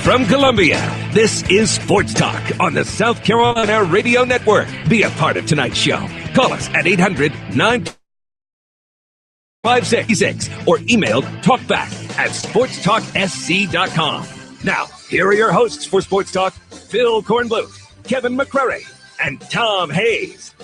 From Columbia, this is Sports Talk on the South Carolina Radio Network. Be a part of tonight's show. Call us at 800-956 or email talkback@sportstalksc.com. Now, here are your hosts for Sports Talk, Phil Kornbluth, Kevin McCrary, and Tom Hayes.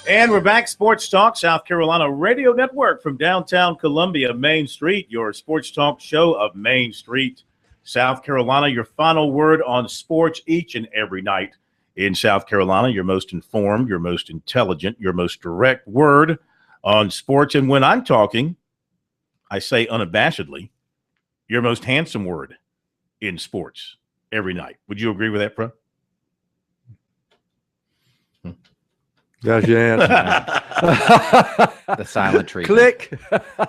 And we're back, Sports Talk, South Carolina Radio Network from downtown Columbia, Main Street, your sports talk show of Main Street, South Carolina. Your final word on sports each and every night in South Carolina. Your most informed, your most intelligent, your most direct word on sports. And when I'm talking, I say unabashedly, your most handsome word in sports every night. Would you agree with that, Pro? That's your answer. The silent treatment. Click.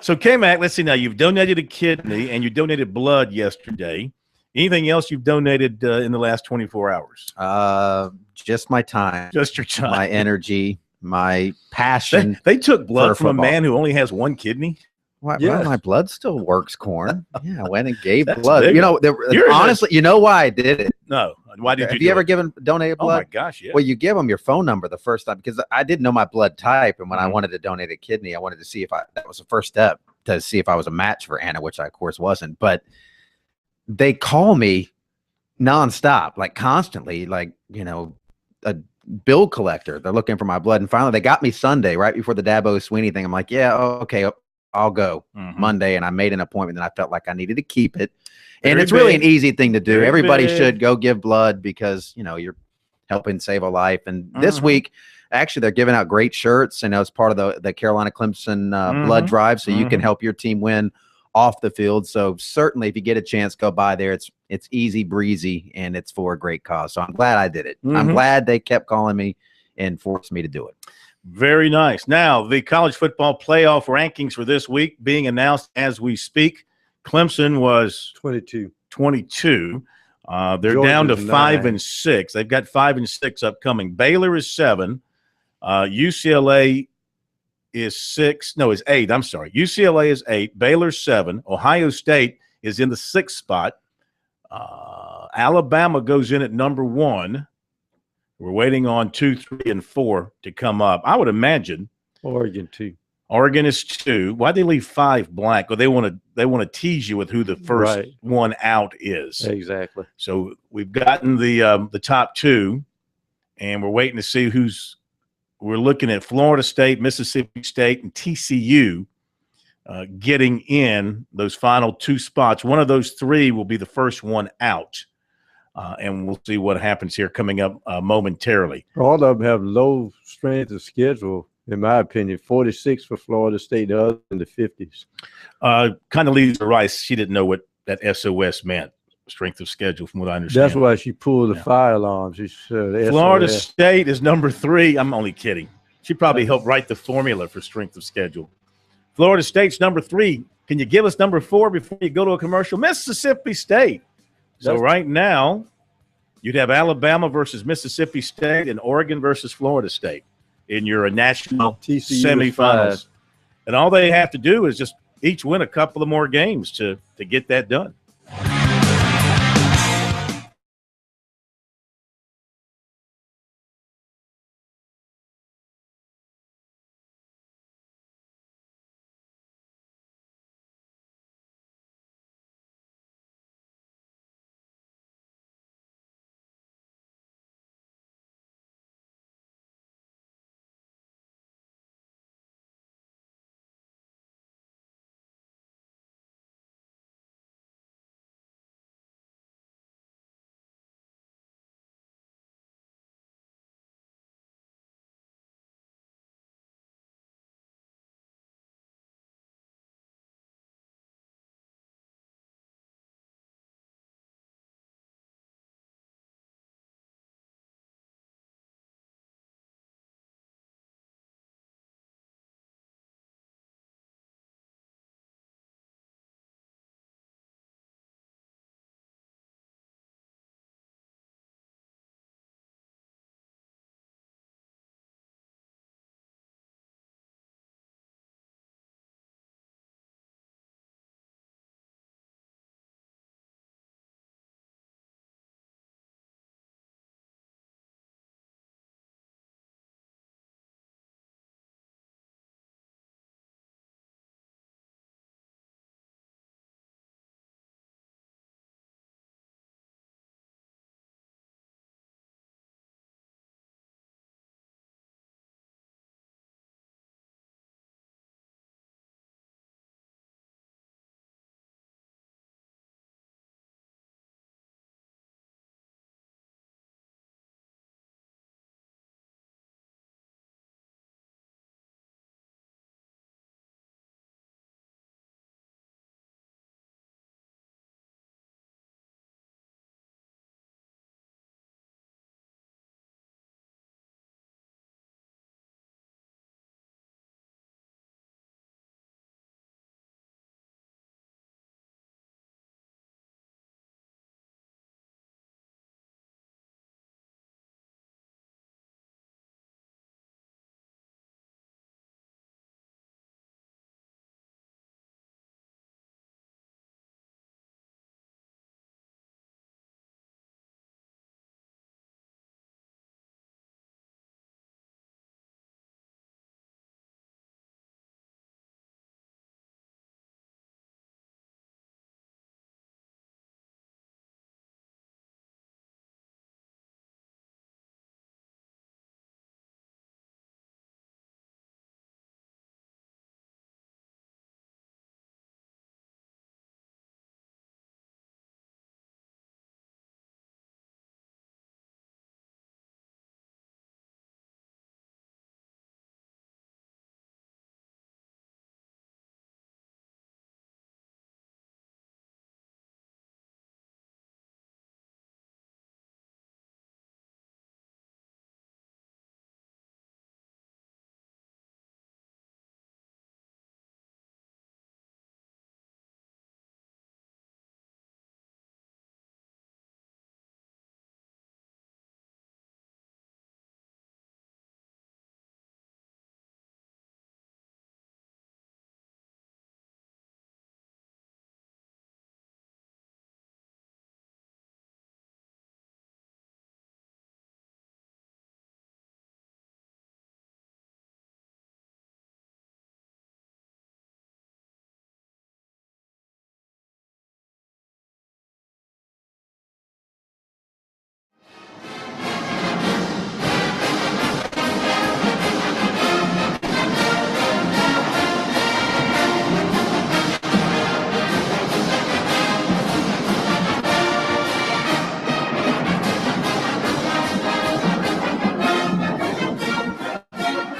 So, K-Mac, let's see now. You've donated a kidney and you donated blood yesterday. Anything else you've donated in the last 24 hours? Just my time. Just your time. My energy, my passion. They took blood for from a football. man who only has one kidney? Well, Yes. my blood still works, Corn. Yeah, I went and gave That's blood. big. You know, honestly, you know why I did it? No. Why did you Have do you ever it? donated Oh, blood? my gosh, yeah. Well, you give them your phone number the first time because I didn't know my blood type. And when I wanted to donate a kidney, I wanted to see if that was the first step to see if I was a match for Anna, which I, of course, wasn't. But they call me nonstop, like constantly, like, you know, a bill collector. They're looking for my blood. And finally, they got me Sunday right before the Dabo Sweeney thing. I'm like, yeah, okay, I'll go Monday. And I made an appointment and I felt like I needed to keep it. And Very it's really big. an easy thing to do. Very Everybody big. should go give blood because, you know, you're helping save a life. And this week, actually, they're giving out great shirts. And as part of the Carolina Clemson blood drive, so you can help your team win off the field. So certainly, if you get a chance, go by there. It's easy breezy, and it's for a great cause. So I'm glad I did it. I'm glad they kept calling me and forced me to do it. Very nice. Now, the college football playoff rankings for this week being announced as we speak. Clemson was 22. They're down to Georgia's 5 9. and 6. They've got 5 and 6 upcoming. Baylor is 7. UCLA is 6. No, is 8. I'm sorry. UCLA is 8. Baylor's 7. Ohio State is in the 6th spot. Alabama goes in at number 1. We're waiting on 2, 3, and 4 to come up. I would imagine Oregon 2. Oregon is 2. Why'd they leave 5 blank? Well, they want to tease you with who the first one out is. Exactly. So we've gotten the top 2, and we're waiting to see who's. We're looking at Florida State, Mississippi State, and TCU getting in those final 2 spots. One of those 3 will be the first one out, and we'll see what happens here coming up momentarily. All of them have low strength of schedule. In my opinion, 46 for Florida State, the other in the 50s. Kind of leads to Rice. She didn't know what that SOS meant, strength of schedule, from what I understand. That's why she pulled the fire alarm. She said, Florida SOS. State is number 3. I'm only kidding. She probably helped write the formula for strength of schedule. Florida State's number 3. Can you give us number 4 before you go to a commercial? Mississippi State. So right now, you'd have Alabama versus Mississippi State and Oregon versus Florida State in your national TCU semifinals. And all they have to do is just each win a couple of more games to get that done.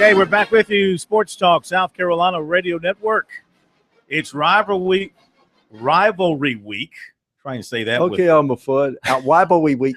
Okay, we're back with you, Sports Talk, South Carolina Radio Network. It's rivalry week. Trying to say that. Okay, I'm a fud. Rivalry week.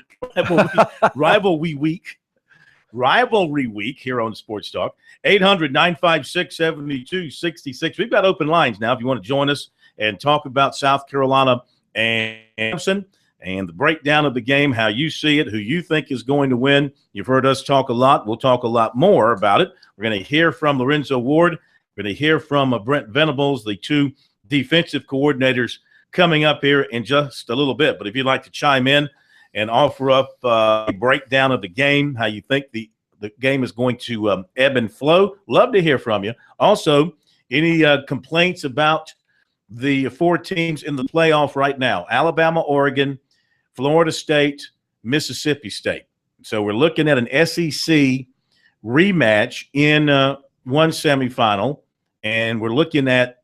Rivalry week here on Sports Talk. 800-956-7266. We've got open lines now if you want to join us and talk about South Carolina and Clemson and the breakdown of the game, how you see it, who you think is going to win. You've heard us talk a lot. We'll talk a lot more about it. We're going to hear from Lorenzo Ward. We're going to hear from Brent Venables, the two defensive coordinators, coming up here in just a little bit. But if you'd like to chime in and offer up a breakdown of the game, how you think the game is going to ebb and flow, love to hear from you. Also, any complaints about the four teams in the playoff right now: Alabama, Oregon, Florida State, Mississippi State. So we're looking at an SEC rematch in one semifinal, and we're looking at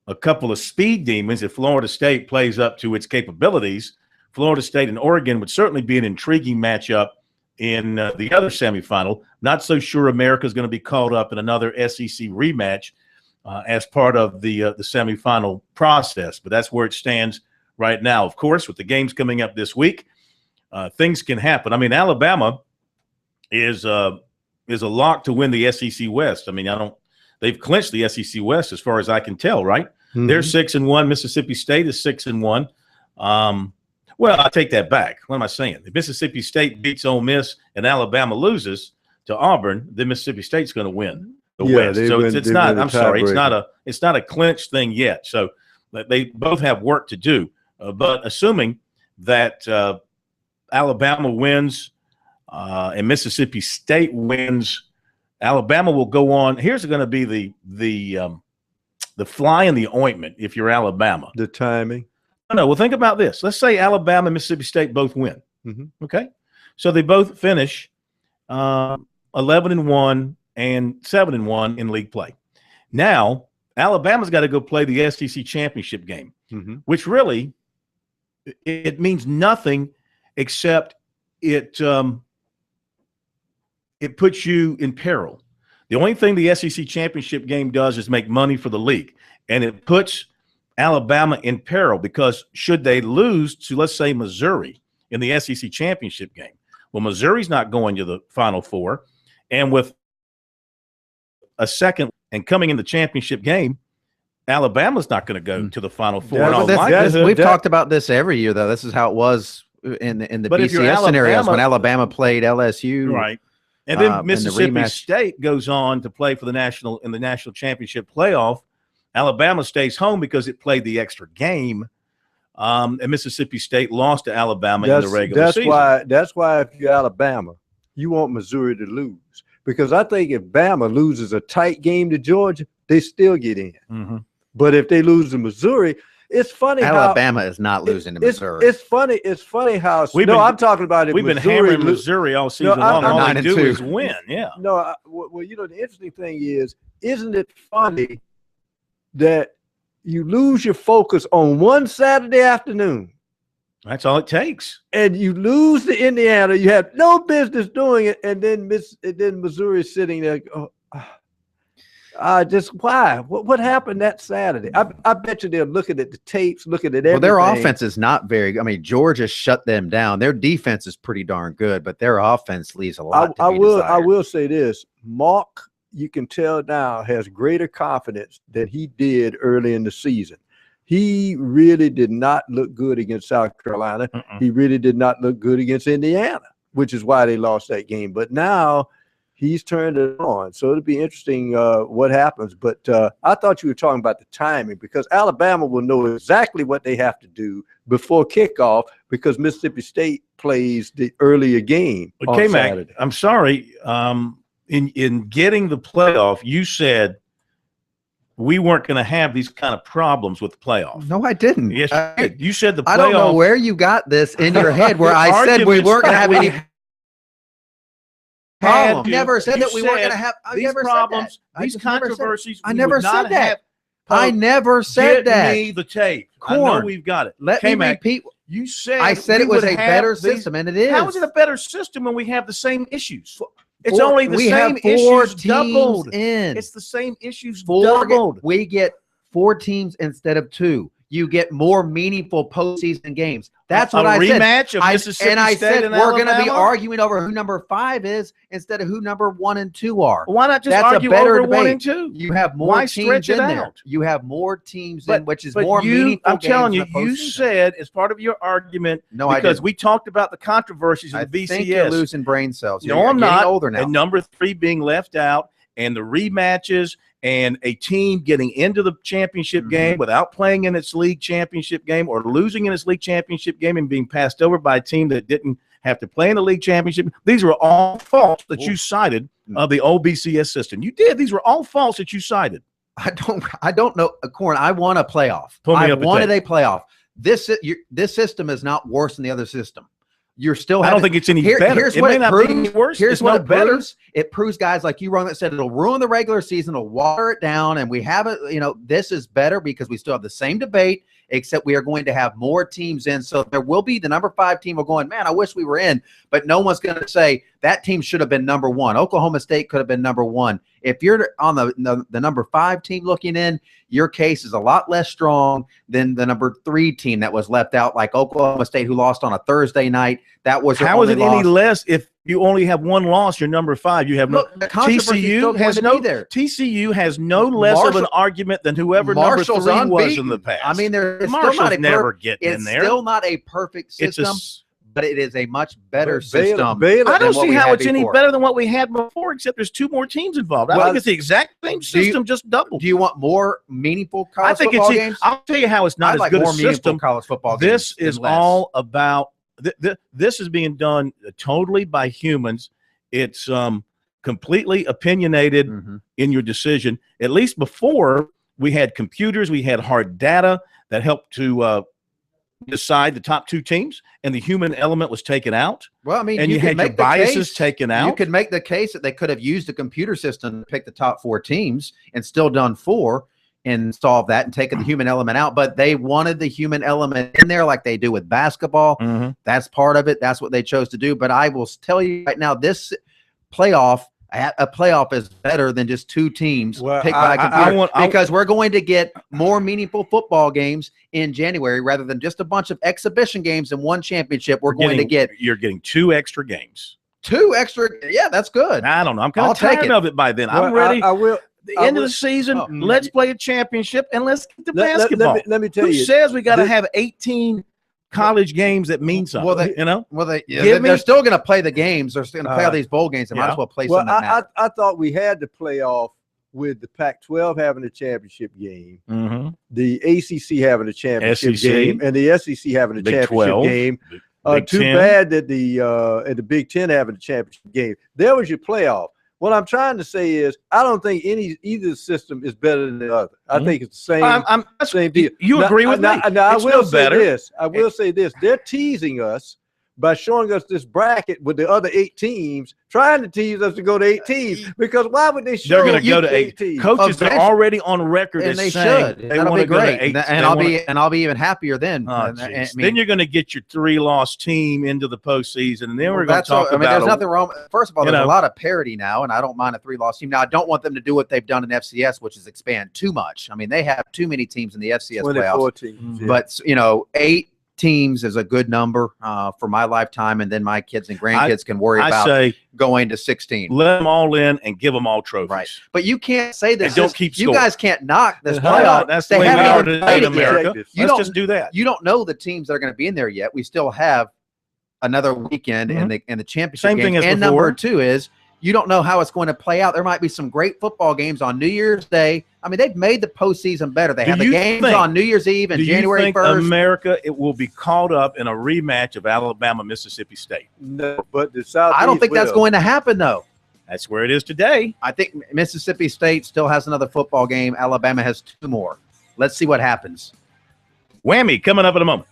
a couple of speed demons. If Florida State plays up to its capabilities, Florida State and Oregon would certainly be an intriguing matchup in the other semifinal. Not so sure America's going to be caught up in another SEC rematch as part of the semifinal process, but that's where it stands right now. Of course, with the games coming up this week, things can happen. I mean, Alabama is a lock to win the SEC West. I mean, they've clinched the SEC West as far as I can tell, right? Mm-hmm. They're 6-1. Mississippi State is 6-1. Well, I take that back. What am I saying? If Mississippi State beats Ole Miss and Alabama loses to Auburn, then Mississippi State's going to win the West. So it's not. I'm sorry, it's not a clinch thing yet. So they both have work to do. But assuming that Alabama wins and Mississippi State wins, Alabama will go on. Here's going to be the fly in the ointment if you're Alabama. The timing. No, well, think about this. Let's say Alabama and Mississippi State both win. Mm-hmm. Okay? So they both finish 11-1 and 7-1 in league play. Now, Alabama's got to go play the SEC championship game, mm-hmm. which really it means nothing except it puts you in peril. The only thing the SEC championship game does is make money for the league, and it puts Alabama in peril because should they lose to, let's say, Missouri in the SEC championship game, well, Missouri's not going to the Final Four, and with a second and coming in the championship game, Alabama's not going to go to the Final Four. We've talked about this every year, though. This is how it was in the BCS scenarios when Alabama played LSU, right? And then Mississippi State goes on to play for the national championship playoff. Alabama stays home because it played the extra game, and Mississippi State lost to Alabama in the regular season. That's why if you're Alabama, you want Missouri to lose. Because I think if Bama loses a tight game to Georgia, they still get in. Mm-hmm. But if they lose to Missouri, it's funny Alabama is not losing to Missouri. It's funny how I'm talking about it. We've been hammering Missouri all season long. All they do is win. Yeah. No, well, the interesting thing is, isn't it funny that you lose your focus on one Saturday afternoon? That's all it takes. And you lose to Indiana. You have no business doing it, and then Missouri is sitting there. Just why? What happened that Saturday? I bet you they're looking at the tapes, looking at everything. Well, their offense is not very. I mean, Georgia shut them down. Their defense is pretty darn good, but their offense leaves a lot. I will say this: Mark, you can tell now, has greater confidence than he did early in the season. He really did not look good against South Carolina. He really did not look good against Indiana, which is why they lost that game. But now he's turned it on. So it'll be interesting what happens. But I thought you were talking about the timing because Alabama will know exactly what they have to do before kickoff because Mississippi State plays the earlier game on Saturday. Mac, I'm sorry. In getting the playoff, you said we weren't going to have these kind of problems with the playoff. No, I didn't. Yes, you did. You said the playoff. I don't know where you got this in your head where I said we weren't going to have any problem. I never said that we weren't going to have these problems, these controversies. I never said that. I never said that. Get me the tape. Corn. I know we've got it. Let me repeat. You said I said it was a better system, and it is. How is it a better system when we have the same issues? It's only the we same have 4 issues teams doubled. in. It's the same issues 4 doubled. We get 4 teams instead of 2. You get more meaningful postseason games. That's what a I said. rematch of Mississippi and I State said and we're going to be Alabama? arguing over who number 5 is instead of who number 1 and 2 are. Why not just That's argue a better over debate. 1 and 2? You have more Why teams stretch it in there. out? You have more teams But- in, which is but more meaningful. I'm telling you, games in the you postseason. said as part of your argument, No, I because didn't. we talked about the controversies I of the BCS. think you're losing brain cells. No, You're I'm getting not. older now. And number 3 being left out, and the rematches, and a team getting into the championship game without playing in its league championship game, or losing in its league championship game and being passed over by a team that didn't have to play in the league championship. These were all faults that you cited of the old BCS system. You did. These were all faults that you cited. I don't know, Corn. I want a playoff. I wanted a playoff. This system is not worse than the other system. You're still. I don't think it's any better. Here's It what may it not proves. be any worse. Here's It's what no it better. proves. It proves, guys, like you, Ron, that said it'll ruin the regular season. It'll water it down, and we have it. This is better because we still have the same debate, except we are going to have more teams in. So there will be the number 5 team. We're going, man, I wish we were in, but no one's going to say that team should have been number 1. Oklahoma State could have been number 1. If you're on the number 5 team looking in, your case is a lot less strong than the number 3 team that was left out, like Oklahoma State, who lost on a Thursday night. That was How is it any less if you only have 1 loss? You're number 5. You have Look, the controversy is still going to be there. TCU has no less of an argument than whoever Marshall's number 3 was unbeaten. in the past. I mean, it's Marshall's still not never getting in there. It's still not a perfect system, but it is a much better system. I don't see how it's any before. better than what we had before, except there's 2 more teams involved. I think it's the exact same system, just doubled. Do you want more meaningful I college think football it's. games? I'll tell you how it's not I'd as like good a more meaningful system. college football This games is than less. all about. This is being done totally by humans. It's completely opinionated in your decision. At least before, we had computers, we had hard data that helped to decide the top 2 teams, and the human element was taken out. Well, I mean, and you could had your make the biases case- taken out. You could make the case that they could have used the computer system to pick the top 4 teams and still done 4 and solve that and taken the human element out. But they wanted the human element in there like they do with basketball. That's part of it. That's what they chose to do. But I will tell you right now, this playoff, a playoff is better than just 2 teams picked by a computer because we're going to get more meaningful football games in January rather than just a bunch of exhibition games and 1 championship. You're getting 2 extra games. 2 extra. Yeah, that's good. I don't know. I'm kind I'll of take tired it. of it by then. Well, I'm ready. I will. The end of the season, let's play a championship and let's get to basketball. Let me tell Who you. says we got to have 18 college games that mean something? They're still going to play the games. They're still going to play all these bowl games. They might as well play something that matters. I thought we had to play off with the Pac-12 having a championship game, the ACC having a championship SEC, game, and the SEC having a Big championship 12, game. Big Too 10. bad that the Big Ten having a championship game. There was your playoff. What I'm trying to say is, I don't think either system is better than the other. I think it's the same deal. You agree with me? I It's will no say better. this. I will say this. They're teasing us by showing us this bracket with the other 8 teams, trying to tease us to go to 8 teams. Because why would they show They're going to go to 8 teams? coaches. Are already on record and as they saying should. they That'll want be to go great. to 8. And I'll be even happier then. Then you're going to get your 3-loss team into the postseason, and then we're going to talk about. There's nothing wrong. First of all, there's a know. lot of parity now, and I don't mind a 3-loss team. Now, I don't want them to do what they've done in FCS, which is expand too much. I mean, they have too many teams in the FCS 24 playoffs. teams, yeah. But 8 teams is a good number for my lifetime, and then my kids and grandkids can worry about going to 16. Let them all in and give them all trophies. Right. But you can't say this. And don't keep You score. guys can't knock this Why playoff. not? That's the way we haven't are even today played in it yet. America. Let's just do that. You don't know the teams that are going to be in there yet. We still have another weekend in the championship Same games. thing as and before. number 2 is you don't know how it's going to play out. There might be some great football games on New Year's Day. I mean, they've made the postseason better. They have the games on New Year's Eve and Do January you think 1st. America will be caught up in a rematch of Alabama, Mississippi State? No, but the South. I don't think that's going to happen, though. That's where it is today. I think Mississippi State still has another football game. Alabama has 2 more. Let's see what happens. Whammy coming up in a moment.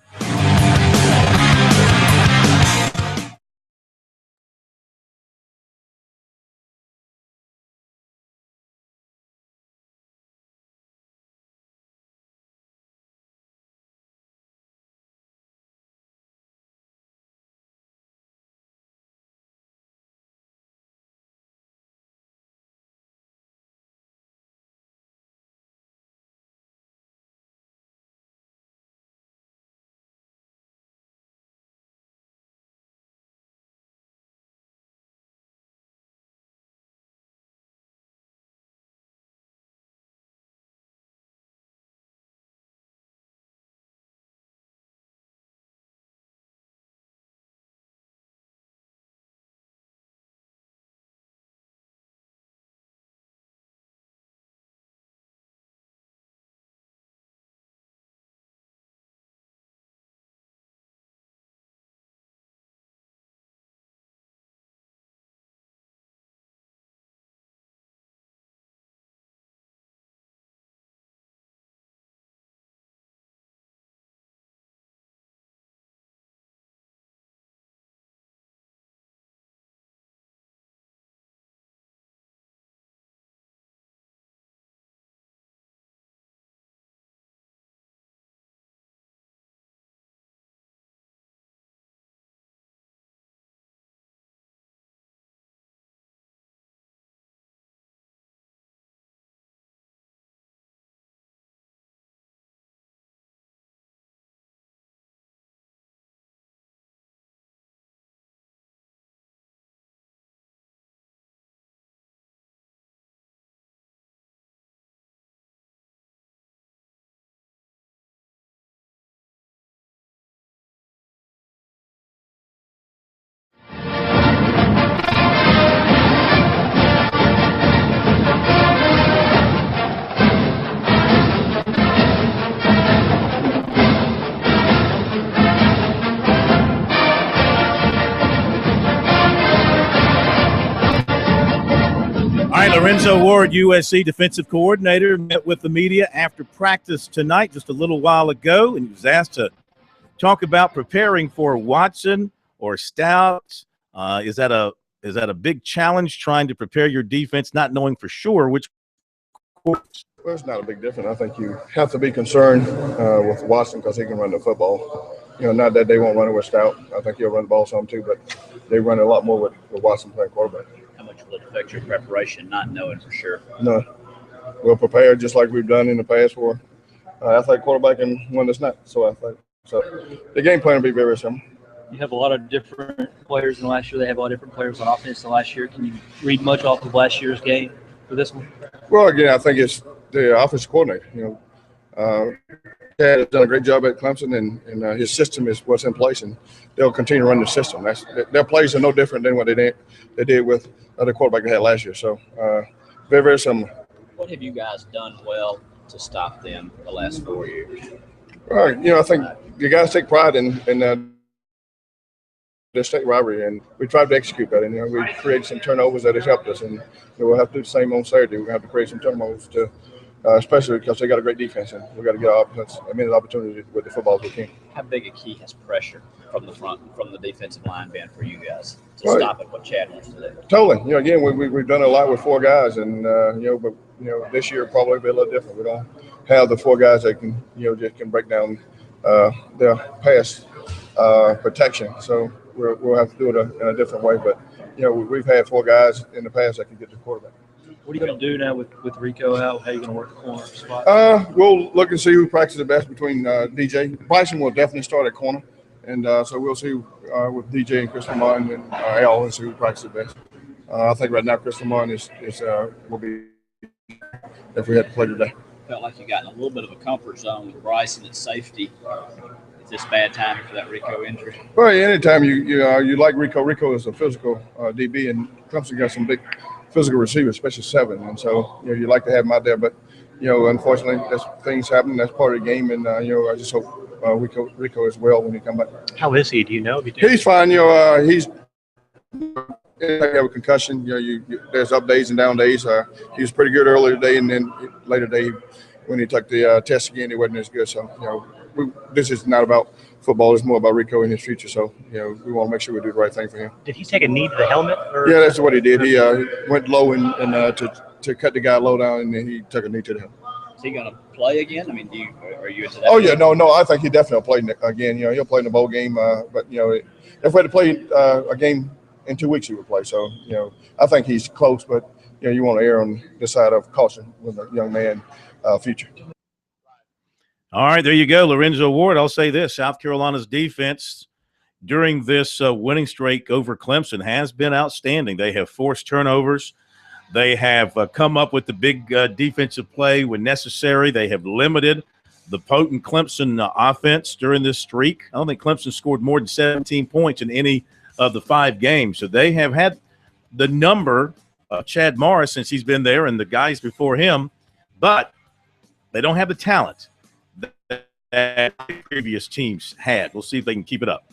right, Lorenzo Ward, USC defensive coordinator, met with the media after practice tonight just a little while ago, and he was asked to talk about preparing for Watson or Stout. Is that a big challenge trying to prepare your defense, not knowing for sure which course? Well, it's not a big difference. I think you have to be concerned with Watson because he can run the football. Not that they won't run it with Stout. I think he'll run the ball some too, but they run a lot more with Watson playing quarterback. How much will it affect your preparation, not knowing for sure? No, we'll prepare just like we've done in the past for athletic quarterback and one that's not so athletic. So the game plan will be very similar. You have a lot of different players than last year. They have a lot of different players on offense than last year. Can you read much off of last year's game for this one? Well, again, I think it's the offensive coordinator. Chad has done a great job at Clemson, and his system is what's in place, and they'll continue to run the system. Their plays are no different than what they did with the quarterback they had last year. So very, very similar. What have you guys done well to stop them the last 4 years? Well, I think you guys take pride in the state rivalry, and we tried to execute that. And we created some turnovers that has helped us, and we'll have to do the same on Saturday. We're going to have to create some turnovers to. Especially because they got a great defense, and we got to get our offense as many opportunities with the football as we can. How big a key has pressure from the front, from the defensive line been for you guys to Right. stop it? What Chad wants to do. Totally. Again, we've done a lot with four guys, and but this year probably be a little different. We don't have the four guys that can just can break down their pass protection. So we'll have to do it in a different way. But we've had four guys in the past that can get to the quarterback. What are you going to do now with Rico out? How are you going to work the corner spot? We'll look and see who practices the best between DJ. Bryson will definitely start at corner, and so we'll see with DJ and Christopher Martin and Al and see who practices the best. I think right now Christopher Martin will be if we had to play today. Felt like you got in a little bit of a comfort zone with Bryson at safety. Is this bad timing for that Rico injury? Well, anytime you like Rico. Rico is a physical DB, and Clemson got some big physical receivers, especially 7, and so you like to have him out there. But unfortunately, things happen. That's part of the game, and I just hope Rico is well when he comes back. How is he? Do you know? He's fine. He's have a concussion. There's up days and down days. He was pretty good earlier today, and then later today when he took the test again, he wasn't as good. So this is not about football. It's more about Rico and his future. So we want to make sure we do the right thing for him. Did he take a knee to the helmet? Yeah, that's what he did. He went low and to cut the guy low down, and then he took a knee to the helmet. Is he going to play again? I mean, are you into that? Oh yeah, no. I think he definitely will play again. He'll play in the bowl game. But if we had to play a game in 2 weeks, he would play. So I think he's close, but you want to err on the side of caution with a young man future. All right, there you go, Lorenzo Ward. I'll say this: South Carolina's defense during this winning streak over Clemson has been outstanding. They have forced turnovers. They have come up with the big defensive play when necessary. They have limited the potent Clemson offense during this streak. I don't think Clemson scored more than 17 points in any of the 5 games. So they have had the number of Chad Morris since he's been there and the guys before him, but they don't have the talent that previous teams had. We'll see if they can keep it up.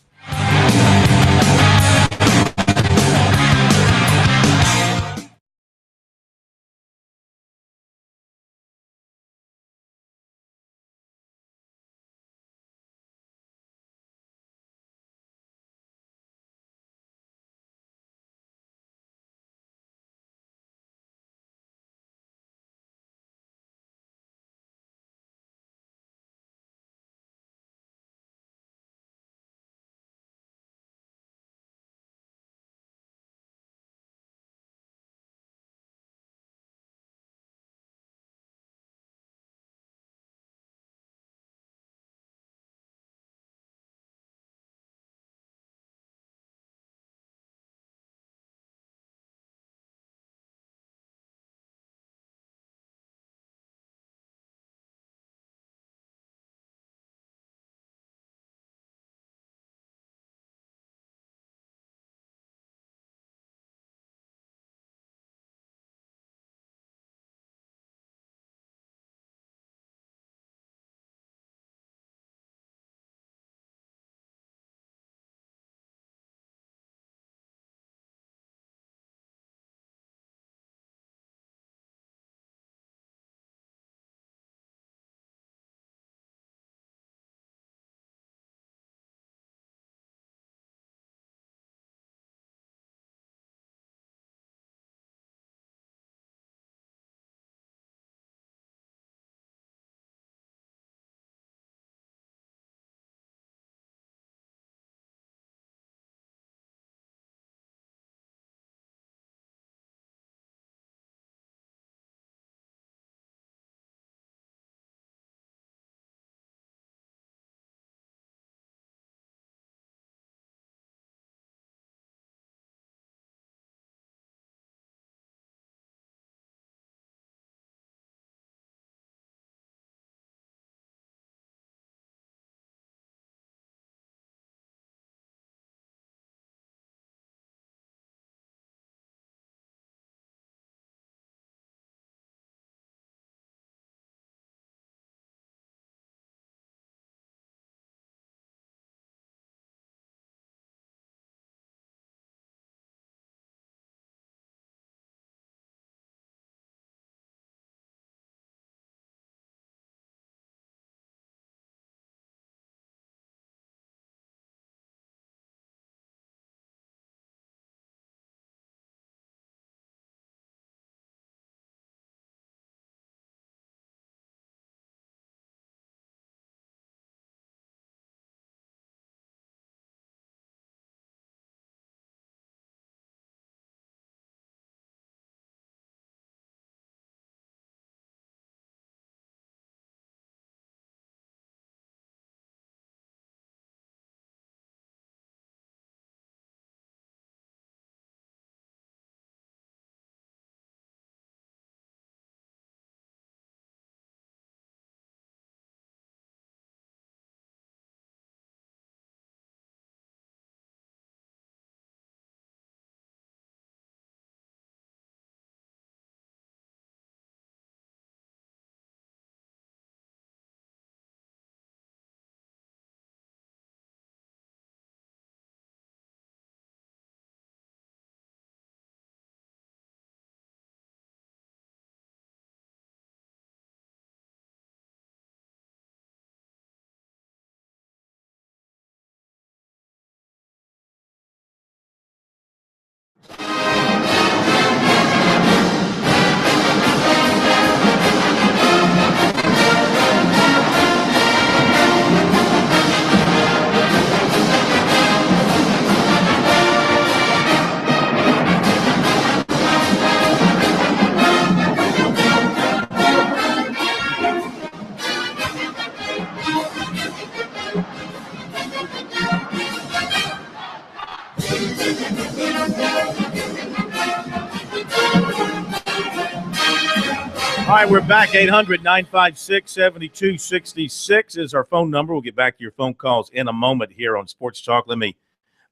All right, we're back. 800-956-7266 is our phone number. We'll get back to your phone calls in a moment here on Sports Talk. Let me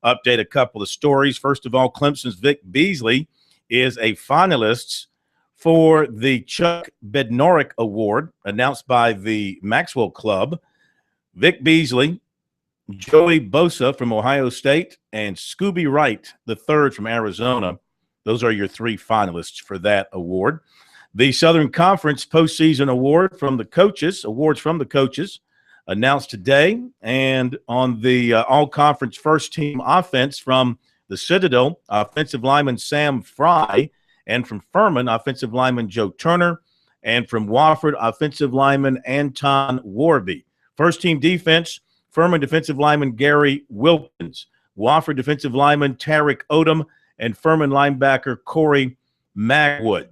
update a couple of stories. First of all, Clemson's Vic Beasley is a finalist for the Chuck Bednarik Award announced by the Maxwell Club. Vic Beasley, Joey Bosa from Ohio State, and Scooby Wright, the third from Arizona. Those are your three finalists for that award. The Southern Conference postseason awards from the coaches announced today, and on the all-conference first-team offense from the Citadel, offensive lineman Sam Fry, and from Furman, offensive lineman Joe Turner, and from Wofford, offensive lineman Anton Warby. First-team defense, Furman defensive lineman Gary Wilkins, Wofford defensive lineman Tarek Odom, and Furman linebacker Corey Magwood.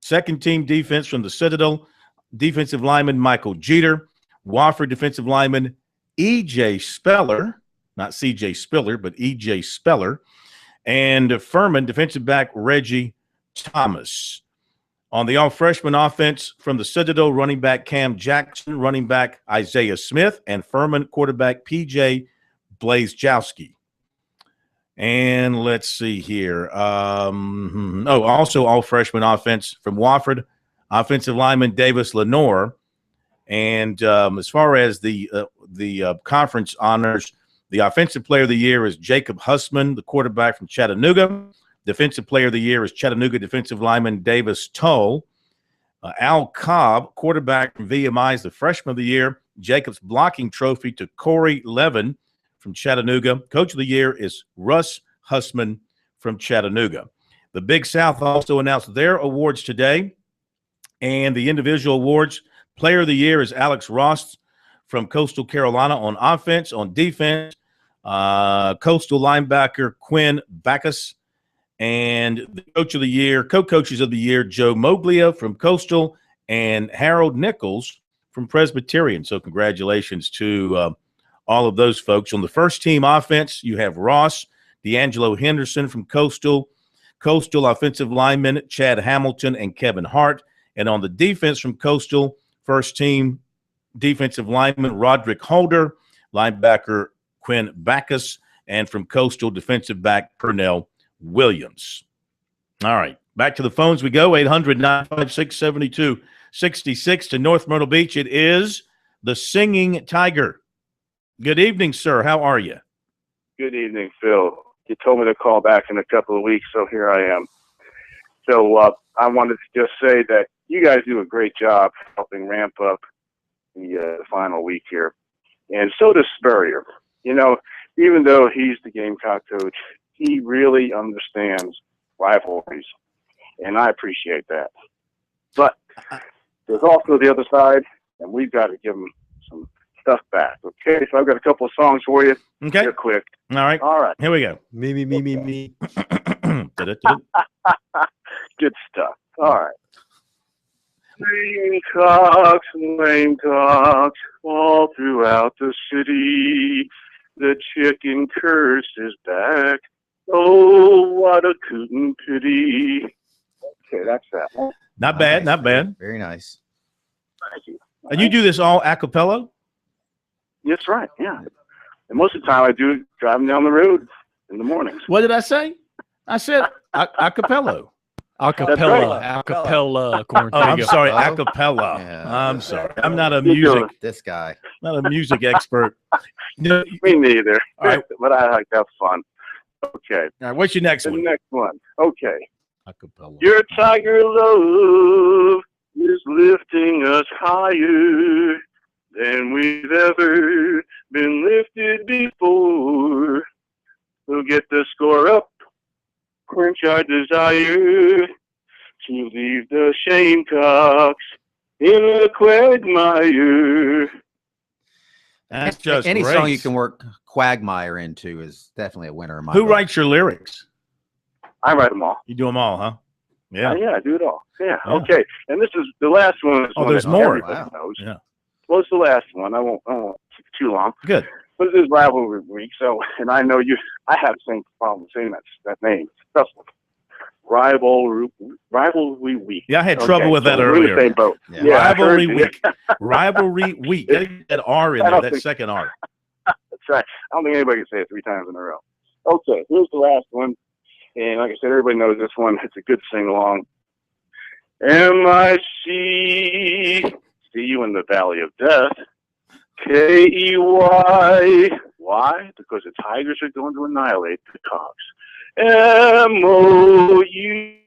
Second-team defense from the Citadel, defensive lineman Michael Jeter, Wofford defensive lineman E.J. Speller, not C.J. Spiller, but E.J. Speller, and Furman defensive back Reggie Thomas. On the all-freshman offense from the Citadel, running back Cam Jackson, running back Isaiah Smith, and Furman quarterback P.J. Blazejowski. And let's see here. Also all-freshman offense from Wofford, offensive lineman Davis Lenore. And as far as the conference honors, the offensive player of the year is Jacob Hussman, the quarterback from Chattanooga. Defensive player of the year is Chattanooga defensive lineman Davis Toll. Al Cobb, quarterback from VMI, is the freshman of the year. Jacob's blocking trophy to Corey Levin from Chattanooga. Coach of the year is Russ Hussman from Chattanooga. The Big South also announced their awards today, and the individual awards. Player of the year is Alex Ross from Coastal Carolina on offense. On defense, Coastal linebacker Quinn Backus. And the coach of the year, co-coaches of the year, Joe Moglia from Coastal and Harold Nichols from Presbyterian. So congratulations to all of those folks. On the first team offense, you have Ross, D'Angelo Henderson from Coastal offensive linemen Chad Hamilton and Kevin Hart. And on the defense from Coastal, first team defensive lineman Roderick Holder, linebacker Quinn Backus, and from Coastal defensive back Pernell Williams. All right, back to the phones we go. 800-956-7266 to North Myrtle Beach. It is the Singing Tiger. Good evening, sir. How are you? Good evening, Phil. You told me to call back in a couple of weeks, so here I am. So I wanted to just say that you guys do a great job helping ramp up the final week here. And so does Spurrier. You know, even though he's the Gamecock coach, he really understands rivalries, and I appreciate that. But there's also the other side, and we've got to give them some stuff back. Okay, so I've got a couple of songs for you. Okay. They're quick. All right. All right. Here we go. Me. Good stuff. All right. Gamecocks, all throughout the city. The chicken curse is back. Oh, what a cootin' pity. Okay, that's that. Not bad, not bad. Very nice. Thank you. And you do this all a cappella? That's right, yeah. And most of the time I do it driving down the road in the mornings. What did I say? I said a cappella. Acapella, acapella. Oh, I'm sorry, acapella. Yeah. I'm sorry. I'm not a music not a music expert. No, Me neither. All right. But I like to have fun. Okay. All right, what's your next The one? next one. Okay. Acapella. Your tiger love is lifting us higher than we've ever been lifted before. We'll get the score up, quench our desire to leave the Shamecocks in a quagmire. That's just any great. song you can work Quagmire into is definitely a winner in my Who book. writes your lyrics? I write them all. You do them all, huh? Yeah. Yeah, I do it all. Yeah. Yeah. Okay. And this is the last one. Is Oh, one there's that more. everybody Wow. knows. Yeah. Well, it's the last one. I won't keep it too long. Good. But this is rivalry week, so, and I know I have the same problem saying that name. That's rivalry week. Yeah, I had trouble with that so earlier. We're in the same boat. Yeah. Yeah, I Rivalry heard you. week. Rivalry week. Gotta get that R in I there, don't that think- second R. That's right. I don't think anybody can say it 3 times in a row. Okay, here's the last one. And like I said, everybody knows this one. It's a good sing-along. M-I-C, see you in the valley of death. K-E-Y. Why? Because the Tigers are going to annihilate the Cogs. M-O-U-E.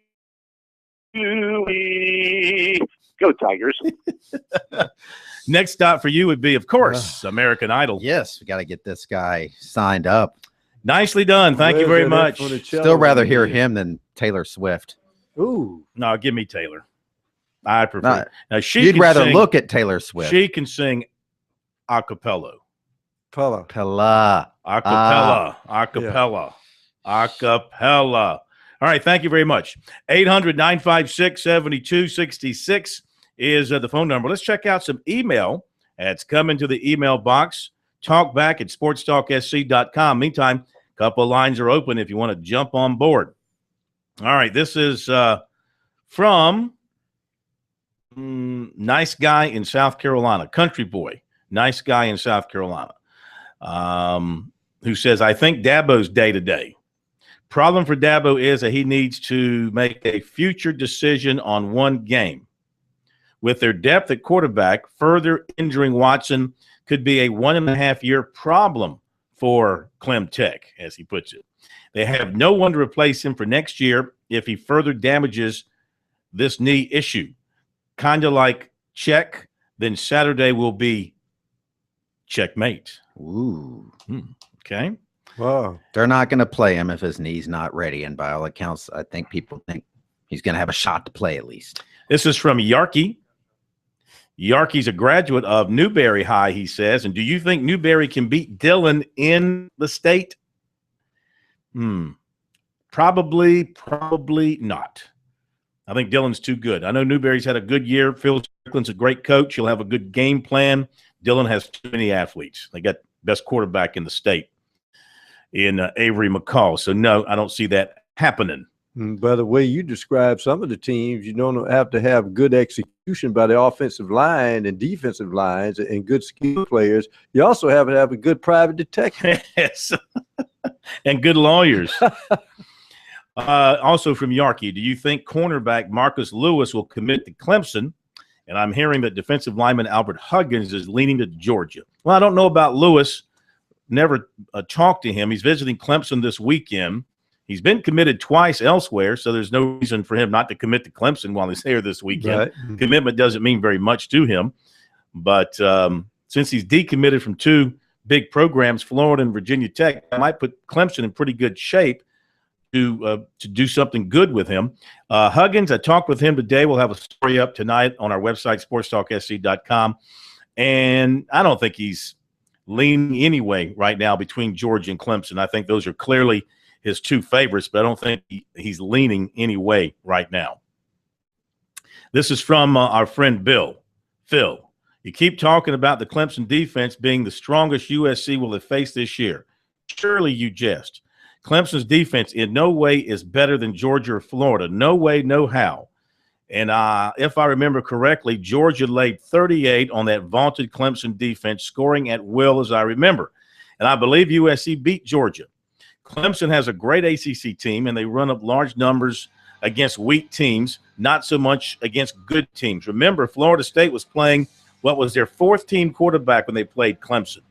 Go Tigers. Next stop for you would be, of course, American Idol. Yes, we got to get this guy signed up. Nicely done. Thank you very much. Still rather hear him than Taylor Swift. Ooh. No, give me Taylor. I prefer. Now You'd rather look at Taylor Swift. She can sing a cappella. Pella. A cappella. A cappella. A cappella. All right. Thank you very much. 800-956-7266 is the phone number. Let's check out some email. It's coming to the email box. Talkback at sportstalksc.com. Meantime, a couple of lines are open if you want to jump on board. All right. This is from nice guy in South Carolina, country boy, nice guy in South Carolina, who says, I think Dabo's day to day. Problem for Dabo is that he needs to make a future decision on one game. With their depth at quarterback, further injuring Watson could be a 1.5-year problem for Clem Tech, as he puts it. They have no one to replace him for next year if he further damages this knee issue. Kind of like check, then Saturday will be checkmate. Ooh. Okay. Wow. They're not going to play him if his knee's not ready. And by all accounts, I think people think he's going to have a shot to play at least. This is from Yarkey. Yarkey's a graduate of Newberry High, he says. And do you think Newberry can beat Dillon in the state? Probably not. I think Dillon's too good. I know Newberry's had a good year. Phil Strickland's a great coach. He'll have a good game plan. Dillon has too many athletes. They got best quarterback in the state in Avery McCall. So, no, I don't see that happening. By the way you describe some of the teams, you don't have to have good execution by the offensive line and defensive lines and good skill players. You also have to have a good private detective. Yes. And good lawyers. Also from Yarkey, do you think cornerback Marcus Lewis will commit to Clemson? And I'm hearing that defensive lineman Albert Huggins is leaning to Georgia. Well, I don't know about Lewis. Never talked to him. He's visiting Clemson this weekend. He's been committed twice elsewhere, so there's no reason for him not to commit to Clemson while he's here this weekend. Right. Commitment doesn't mean very much to him. But since he's decommitted from 2 big programs, Florida and Virginia Tech, I might put Clemson in pretty good shape to do something good with him. Huggins, I talked with him today. We'll have a story up tonight on our website, sportstalksc.com. And I don't think he's leaning anyway right now between Georgia and Clemson. I think those are clearly his 2 favorites, but I don't think he's leaning any way right now. This is from our friend Bill. Phil, you keep talking about the Clemson defense being the strongest USC will have faced this year. Surely you jest. Clemson's defense in no way is better than Georgia or Florida. No way, no how. And if I remember correctly, Georgia laid 38 on that vaunted Clemson defense, scoring at will as I remember. And I believe USC beat Georgia. Clemson has a great ACC team, and they run up large numbers against weak teams, not so much against good teams. Remember, Florida State was playing what was their 4th-team quarterback when they played Clemson.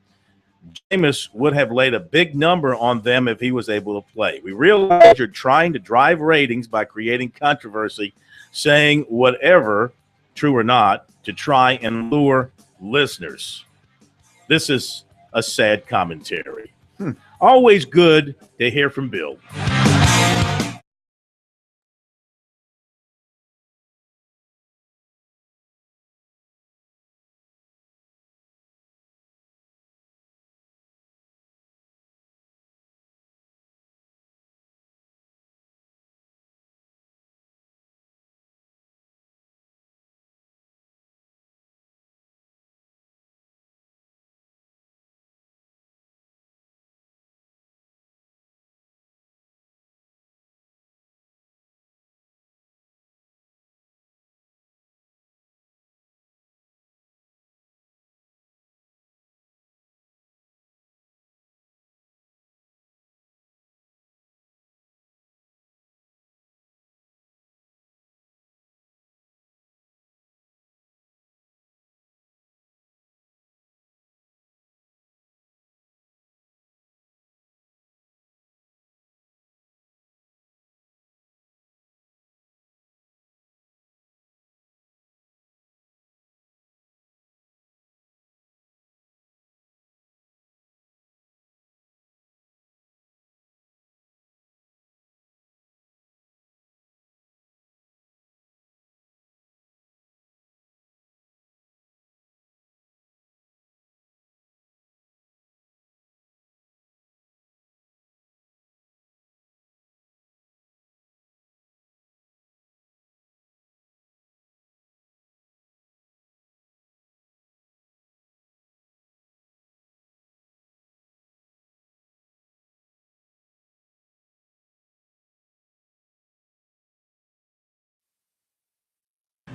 Jameis would have laid a big number on them if he was able to play. We realize you're trying to drive ratings by creating controversy, saying whatever, true or not, to try and lure listeners. This is a sad commentary. Always good to hear from Bill.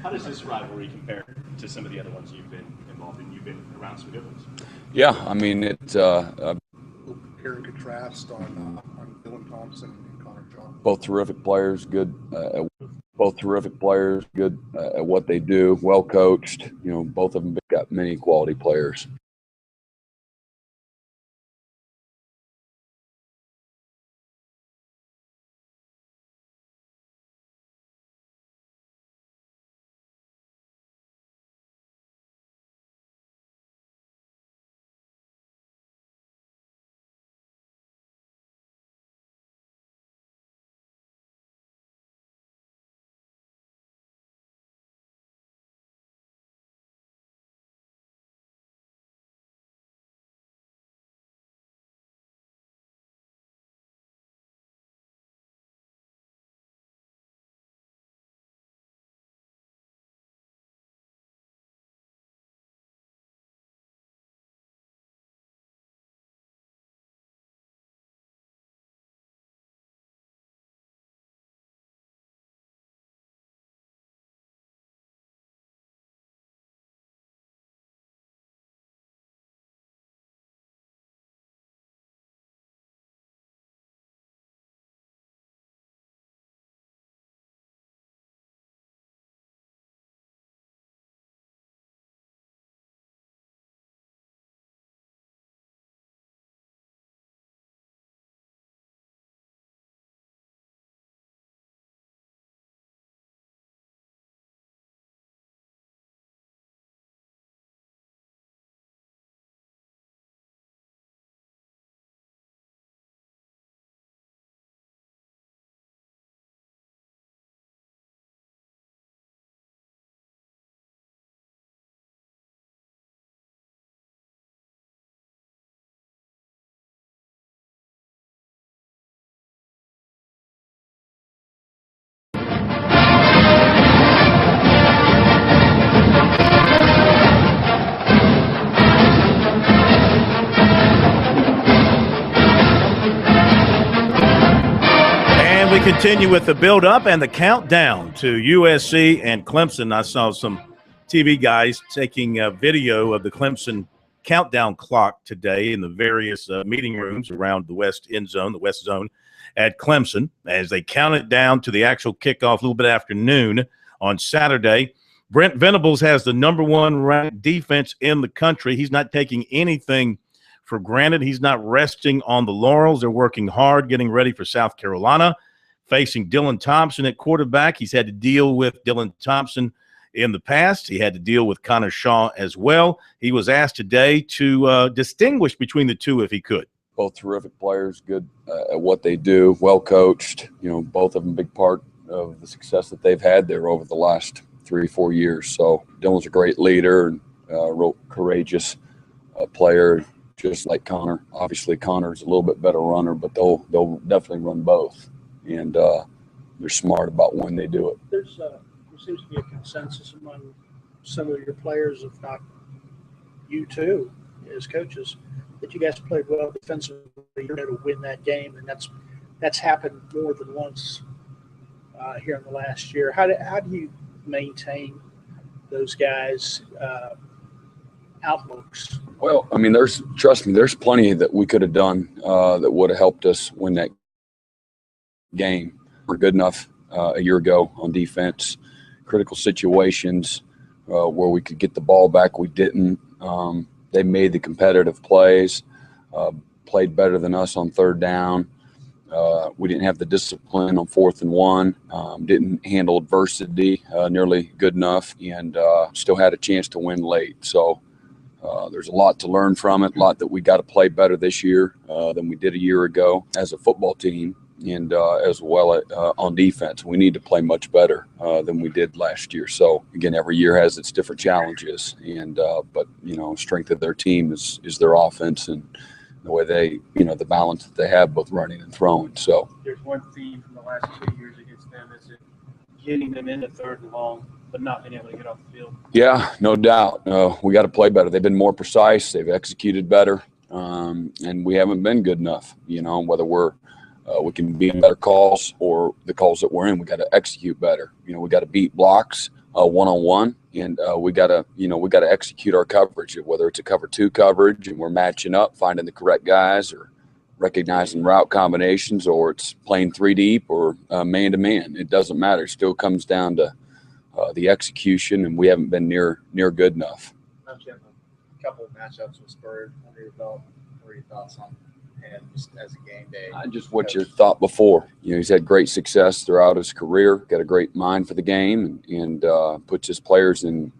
How does this rivalry compare to some of the other ones you've been involved in? You've been around some good ones. Yeah, I mean, it's Compare and contrast on Dylan Thompson and Connor Shaw. both terrific players, good at what they do, well coached. You know, both of them got many quality players. We continue with the build-up and the countdown to USC and Clemson. I saw some TV guys taking a video of the Clemson countdown clock today in the various meeting rooms around the west end zone, the west zone at Clemson, as they counted down to the actual kickoff a little bit after noon on Saturday. Brent Venables has the #1 ranked defense in the country. He's not taking anything for granted. He's not resting on the laurels. They're working hard, getting ready for South Carolina, facing Dylan Thompson at quarterback. He's had to deal with Dylan Thompson in the past. He had to deal with Connor Shaw as well. He was asked today to distinguish between the two if he could. Both terrific players, good at what they do, well coached. You know, both of them big part of the success that they've had there over the last 3 or 4 years. So Dylan's a great leader and real courageous player, just like Connor. Obviously, Connor's a little bit better runner, but they'll definitely run both. And they're smart about when they do it. There seems to be a consensus among some of your players, if not you too, as coaches, that you guys played well defensively. You're going to win that game, and that's happened more than once here in the last year. How do you maintain those guys' outlooks? Well, I mean, trust me, there's plenty that we could have done that would have helped us win that game. We're good enough a year ago on defense. Critical situations where we could get the ball back, we didn't. They made the competitive plays, played better than us on 3rd down. We didn't have the discipline on 4th and 1, didn't handle adversity nearly good enough, and still had a chance to win late. So there's a lot to learn from it, a lot that we got to play better this year than we did a year ago as a football team. And as well on defense, we need to play much better than we did last year. So again, every year has its different challenges, and but you know, strength of their team is their offense and the way they, you know, the balance that they have both running and throwing. So there's one theme from the last 2 years against them is it getting them into 3rd and long, but not being able to get off the field. Yeah, no doubt. We got to play better. They've been more precise. They've executed better, and we haven't been good enough. You know, whether we can be in better calls or the calls that we're in, we got to execute better. You know, we got to beat blocks one-on-one, and we gotta execute our coverage, whether it's a cover 2 coverage and we're matching up, finding the correct guys, or recognizing route combinations, or it's playing 3 deep or man-to-man. It doesn't matter. It still comes down to the execution, and we haven't been near good enough. A couple of matchups with Spurrier under your belt. What are your thoughts on him just as a game day? Just what you thought before. He's had great success throughout his career, got a great mind for the game, and puts his players in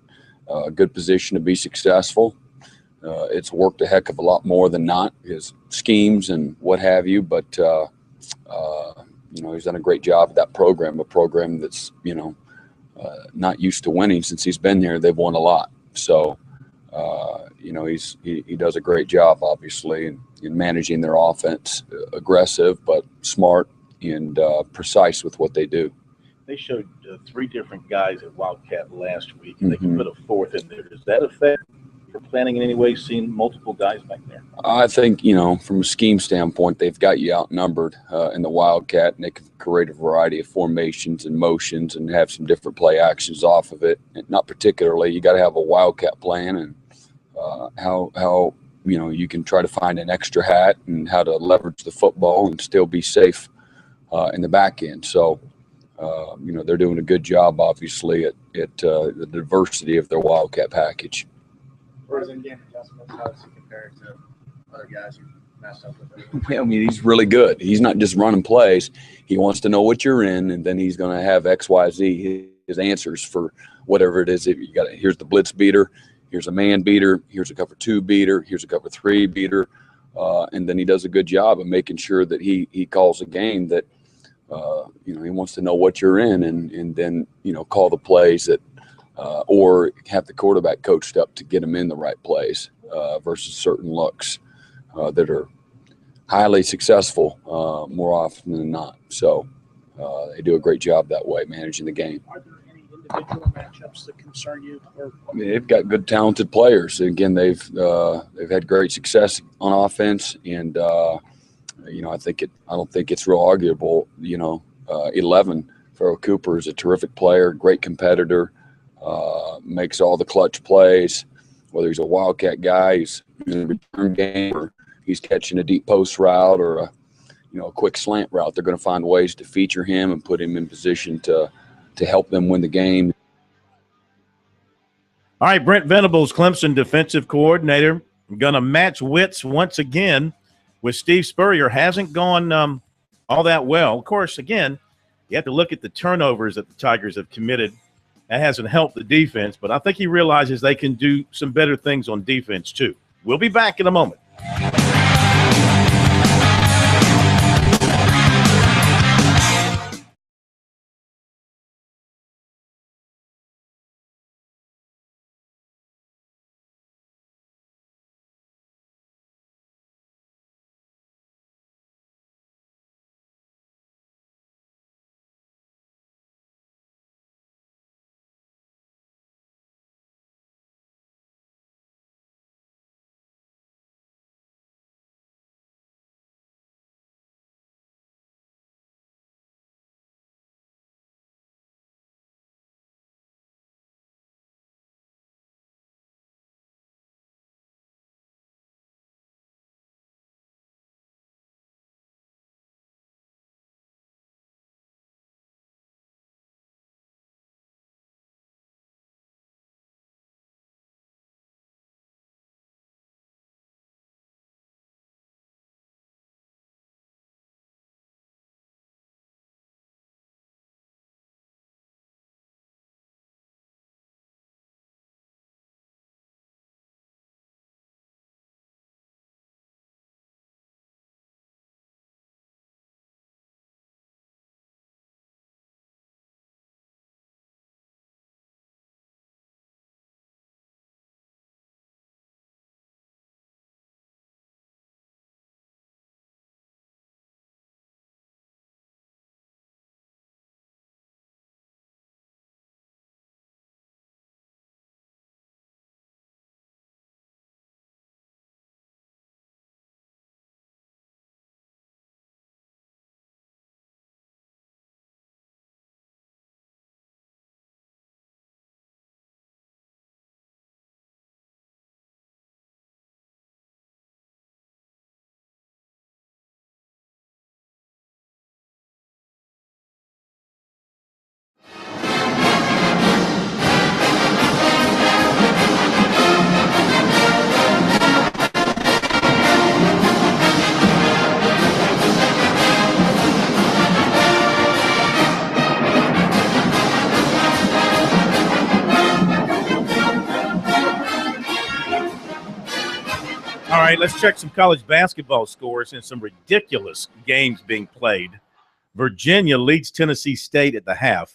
a good position to be successful. It's worked a heck of a lot more than not, his schemes and what have you, but he's done a great job with that program, a program that's not used to winning. Since he's been here, they've won a lot. So he does a great job, obviously, in managing their offense, aggressive but smart and precise with what they do. They showed 3 different guys at Wildcat last week, and they can put a 4th in there. Does that affect your planning in any way, seeing multiple guys back there? I think, from a scheme standpoint, they've got you outnumbered in the Wildcat, and they can create a variety of formations and motions and have some different play actions off of it. And not particularly. You got to have a Wildcat plan, and how you can try to find an extra hat and how to leverage the football and still be safe in the back end. So, they're doing a good job, obviously, at the diversity of their Wildcat package. Or his in-game adjustments, how does he compare to other guys you've matched up with? I mean, he's really good. He's not just running plays. He wants to know what you're in, and then he's going to have X, Y, Z, his answers for whatever it is. If you got, here's the blitz beater, here's a man beater, here's a cover 2 beater, here's a cover 3 beater, and then he does a good job of making sure that he calls a game that he wants to know what you're in, and then call the plays that. Or have the quarterback coached up to get him in the right plays versus certain looks that are highly successful more often than not. So they do a great job that way, managing the game. Are there any individual matchups that concern you? I mean, they've got good, talented players. Again, they've had great success on offense, and I don't think it's real arguable. 11, Farrell Cooper is a terrific player, great competitor. Makes all the clutch plays, whether he's a Wildcat guy, he's in a return game, or he's catching a deep post route or a quick slant route. They're going to find ways to feature him and put him in position to help them win the game. All right, Brent Venables, Clemson defensive coordinator, going to match wits once again with Steve Spurrier. Hasn't gone all that well. Of course, again, you have to look at the turnovers that the Tigers have committed. That hasn't helped the defense, but I think he realizes they can do some better things on defense too. We'll be back in a moment. right, let's check some college basketball scores and some ridiculous games being played. Virginia leads Tennessee State at the half,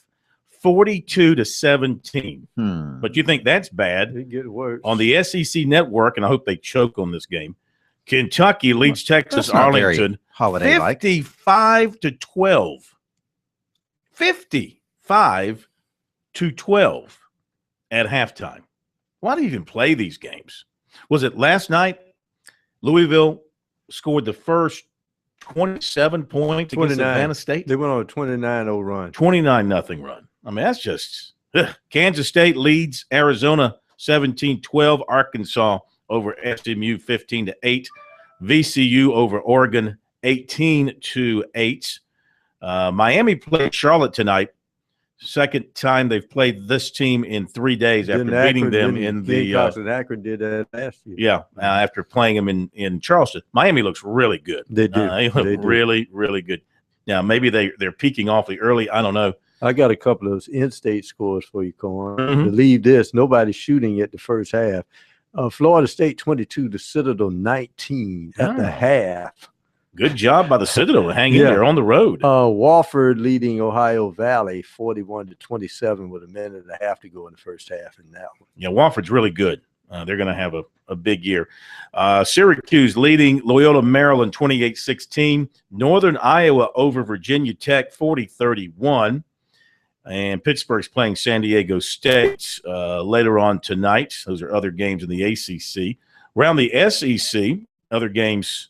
42-17. But you think that's bad? It get worse. On the SEC network, and I hope they choke on this game, Kentucky leads Texas That's not very Arlington holiday-like. 55-12. 55-12 at halftime. Why do you even play these games? Was it last night? Louisville scored the first 27 points against Savannah State. They went on a 29-0 run. 29-0 run. I mean, that's just Kansas State leads Arizona 17-12. Arkansas over SMU 15-8. VCU over Oregon 18-8. Miami played Charlotte tonight. Second time they've played this team in 3 days after beating them in the Akron did that last year. Yeah, after playing them in Charleston. Miami looks really good. They do. They look really, really good. Now, maybe they're peaking awfully early. I don't know. I got a couple of in-state scores for you, Corn. Mhm. Believe this, nobody's shooting at the first half. Florida State 22, the Citadel 19 at the half. Good job by the Citadel hanging there on the road. Wofford leading Ohio Valley 41-27 with a minute and a half to go in the first half in that one. Yeah, Wofford's really good. They're going to have a big year. Syracuse leading Loyola Maryland 28-16. Northern Iowa over Virginia Tech 40-31. And Pittsburgh's playing San Diego State later on tonight. Those are other games in the ACC. Around the SEC, other games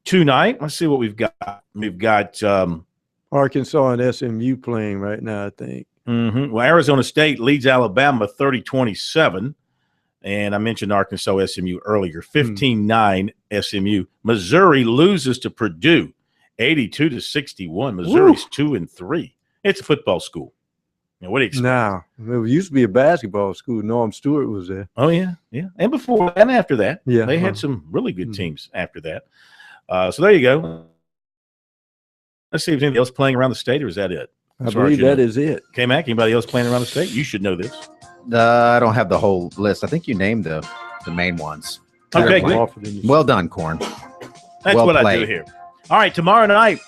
tonight. Let's see what we've got. We've got Arkansas and SMU playing right now, I think. Well, Arizona State leads Alabama 30-27. And I mentioned Arkansas SMU earlier, 15-9 SMU. Missouri loses to Purdue 82-61. Missouri's 2-3. It's a football school. Now, what do you expect? Now, it used to be a basketball school. Norm Stewart was there. Oh, yeah. And before and after that. Yeah. They had some really good teams after that. So there you go. Let's see if there's anything else playing around the state, or is that it? I believe that is it. K-Mac, anybody else playing around the state? You should know this. I don't have the whole list. I think you named the main ones. Okay, Well, good. well done, Corn. That's Well what I do played. here. All right, tomorrow night,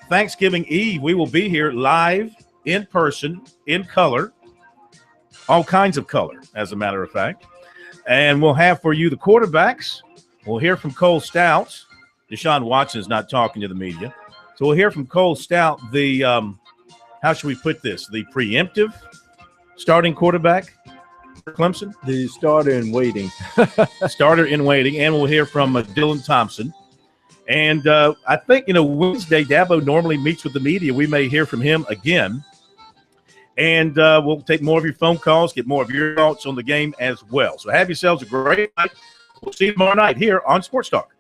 Thanksgiving Eve, we will be here live, in person, in color, all kinds of color, as a matter of fact. And we'll have for you the quarterbacks. We'll hear from Cole Stout. Deshaun Watson is not talking to the media. So we'll hear from Cole Stout, the, how should we put this, the preemptive starting quarterback for Clemson. The starter in waiting. Starter in waiting. And we'll hear from Dylan Thompson. And I think, Wednesday, Dabo normally meets with the media. We may hear from him again. And we'll take more of your phone calls, get more of your thoughts on the game as well. So have yourselves a great night. We'll see you tomorrow night here on Sports Talk.